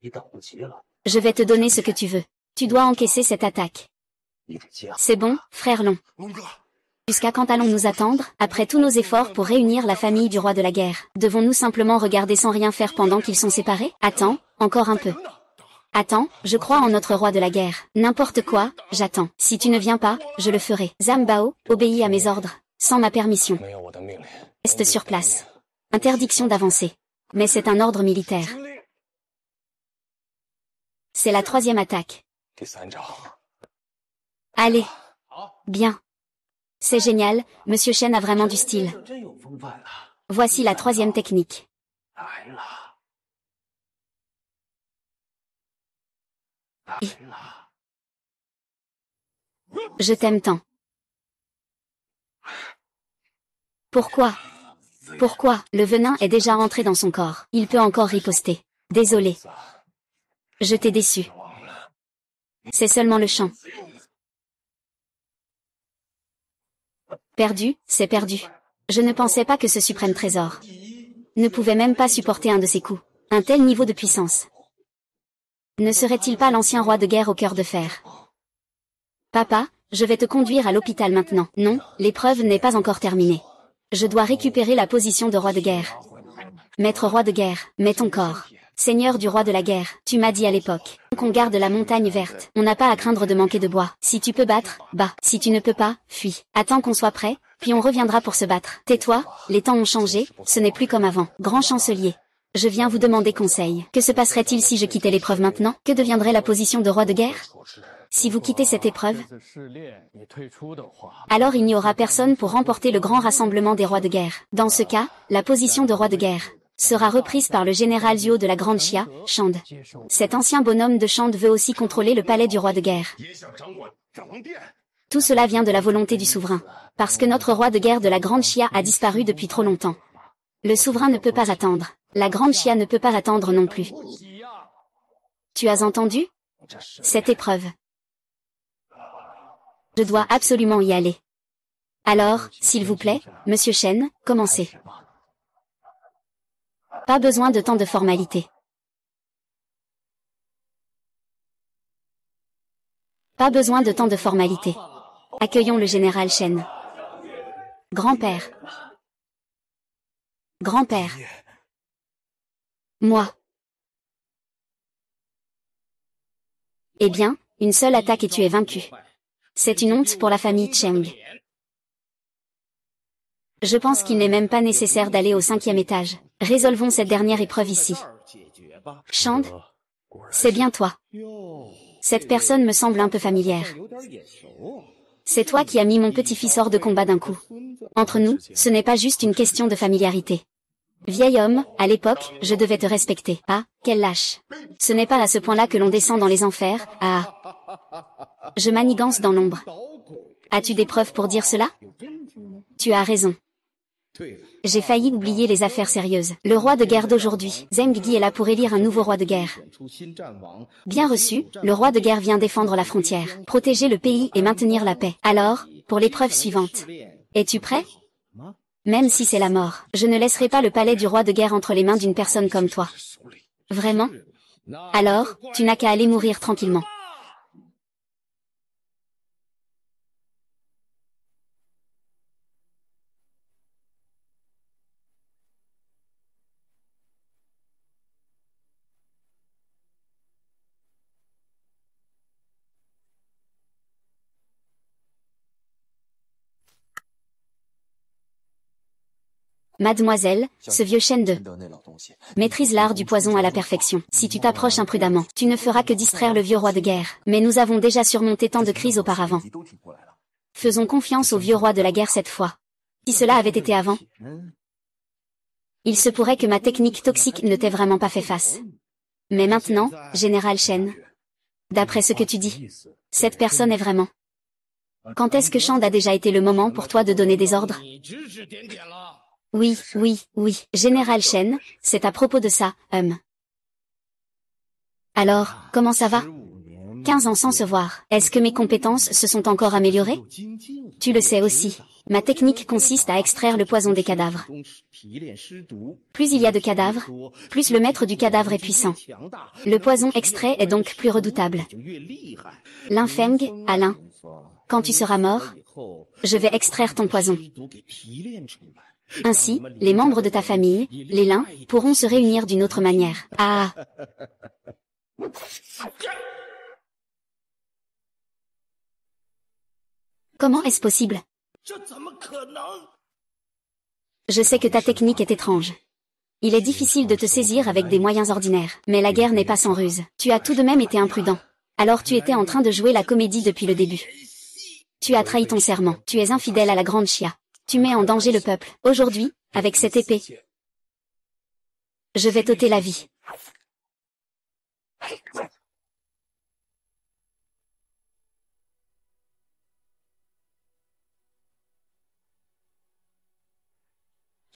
Je vais te donner ce que tu veux. Tu dois encaisser cette attaque. C'est bon, frère Long. Jusqu'à quand allons-nous attendre, après tous nos efforts pour réunir la famille du roi de la guerre? Devons-nous simplement regarder sans rien faire pendant qu'ils sont séparés? Attends, encore un peu. Attends, je crois en notre roi de la guerre. N'importe quoi, j'attends. Si tu ne viens pas, je le ferai. Zhang Bao, obéis à mes ordres, sans ma permission. Reste sur place. Interdiction d'avancer. Mais c'est un ordre militaire. C'est la troisième attaque. Allez. Bien. C'est génial, Monsieur Shen a vraiment du style. Voici la troisième technique. Je t'aime tant. Pourquoi? Pourquoi? Le venin est déjà rentré dans son corps. Il peut encore riposter. Désolé. Je t'ai déçu. C'est seulement le chant. Perdu, c'est perdu. Je ne pensais pas que ce suprême trésor ne pouvait même pas supporter un de ces coups. Un tel niveau de puissance. Ne serait-il pas l'ancien roi de guerre au cœur de fer? Papa, je vais te conduire à l'hôpital maintenant. Non, l'épreuve n'est pas encore terminée. Je dois récupérer la position de roi de guerre. Maître roi de guerre, mets ton corps. Seigneur du roi de la guerre, tu m'as dit à l'époque qu'on garde la montagne verte. On n'a pas à craindre de manquer de bois. Si tu peux battre, bats. Si tu ne peux pas, fuis. Attends qu'on soit prêt, puis on reviendra pour se battre. Tais-toi, les temps ont changé, ce n'est plus comme avant. Grand chancelier. Je viens vous demander conseil. Que se passerait-il si je quittais l'épreuve maintenant? Que deviendrait la position de roi de guerre? Si vous quittez cette épreuve, alors il n'y aura personne pour remporter le grand rassemblement des rois de guerre. Dans ce cas, la position de roi de guerre sera reprise par le général Zuo de la Grande Chia, Shand. Cet ancien bonhomme de Shand veut aussi contrôler le palais du roi de guerre. Tout cela vient de la volonté du souverain. Parce que notre roi de guerre de la Grande Chia a disparu depuis trop longtemps. Le souverain ne peut pas attendre. La Grande Chia ne peut pas attendre non plus. Tu as entendu? Cette épreuve. Je dois absolument y aller. Alors, s'il vous plaît, Monsieur Shen, commencez. Pas besoin de tant de formalités. Pas besoin de tant de formalités. Accueillons le général Shen. Grand-père. Grand-père. Moi. Eh bien, une seule attaque et tu es vaincu. C'est une honte pour la famille Cheng. Je pense qu'il n'est même pas nécessaire d'aller au 5e étage. Résolvons cette dernière épreuve ici. Shand, c'est bien toi. Cette personne me semble un peu familière. C'est toi qui as mis mon petit-fils hors de combat d'un coup. Entre nous, ce n'est pas juste une question de familiarité. Vieil homme, à l'époque, je devais te respecter. Ah, quel lâche. Ce n'est pas à ce point-là que l'on descend dans les enfers. Ah. Je manigance dans l'ombre. As-tu des preuves pour dire cela? Tu as raison. J'ai failli oublier les affaires sérieuses. Le roi de guerre d'aujourd'hui, Zheng Yi est là pour élire un nouveau roi de guerre. Bien reçu, le roi de guerre vient défendre la frontière, protéger le pays et maintenir la paix. Alors, pour l'épreuve suivante. Es-tu prêt? Même si c'est la mort, je ne laisserai pas le palais du roi de guerre entre les mains d'une personne comme toi. Vraiment? Alors, tu n'as qu'à aller mourir tranquillement. Mademoiselle, ce vieux chêne de maîtrise l'art du poison à la perfection. Si tu t'approches imprudemment, tu ne feras que distraire le vieux roi de guerre. Mais nous avons déjà surmonté tant de crises auparavant. Faisons confiance au vieux roi de la guerre cette fois. Si cela avait été avant, il se pourrait que ma technique toxique ne t'ait vraiment pas fait face. Mais maintenant, Général Shen, d'après ce que tu dis, cette personne est vraiment... Quand est-ce que Shand a déjà été le moment pour toi de donner des ordres? Oui, Général Shen, c'est à propos de ça, Alors, comment ça va? 15 ans sans se voir. Est-ce que mes compétences se sont encore améliorées? Tu le sais aussi. Ma technique consiste à extraire le poison des cadavres. Plus il y a de cadavres, plus le maître du cadavre est puissant. Le poison extrait est donc plus redoutable. Linfeng, Alain, quand tu seras mort, je vais extraire ton poison. Ainsi, les membres de ta famille, les Lin, pourront se réunir d'une autre manière. Ah! Comment est-ce possible? Je sais que ta technique est étrange. Il est difficile de te saisir avec des moyens ordinaires, mais la guerre n'est pas sans ruse. Tu as tout de même été imprudent. Alors tu étais en train de jouer la comédie depuis le début. Tu as trahi ton serment. Tu es infidèle à la Grande Chia. Tu mets en danger le peuple. Aujourd'hui, avec cette épée, je vais t'ôter la vie.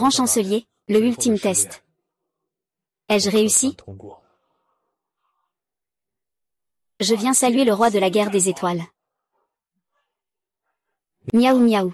Grand chancelier, le ultime test. Ai-je réussi? Je viens saluer le roi de la guerre des étoiles. Miaou miaou.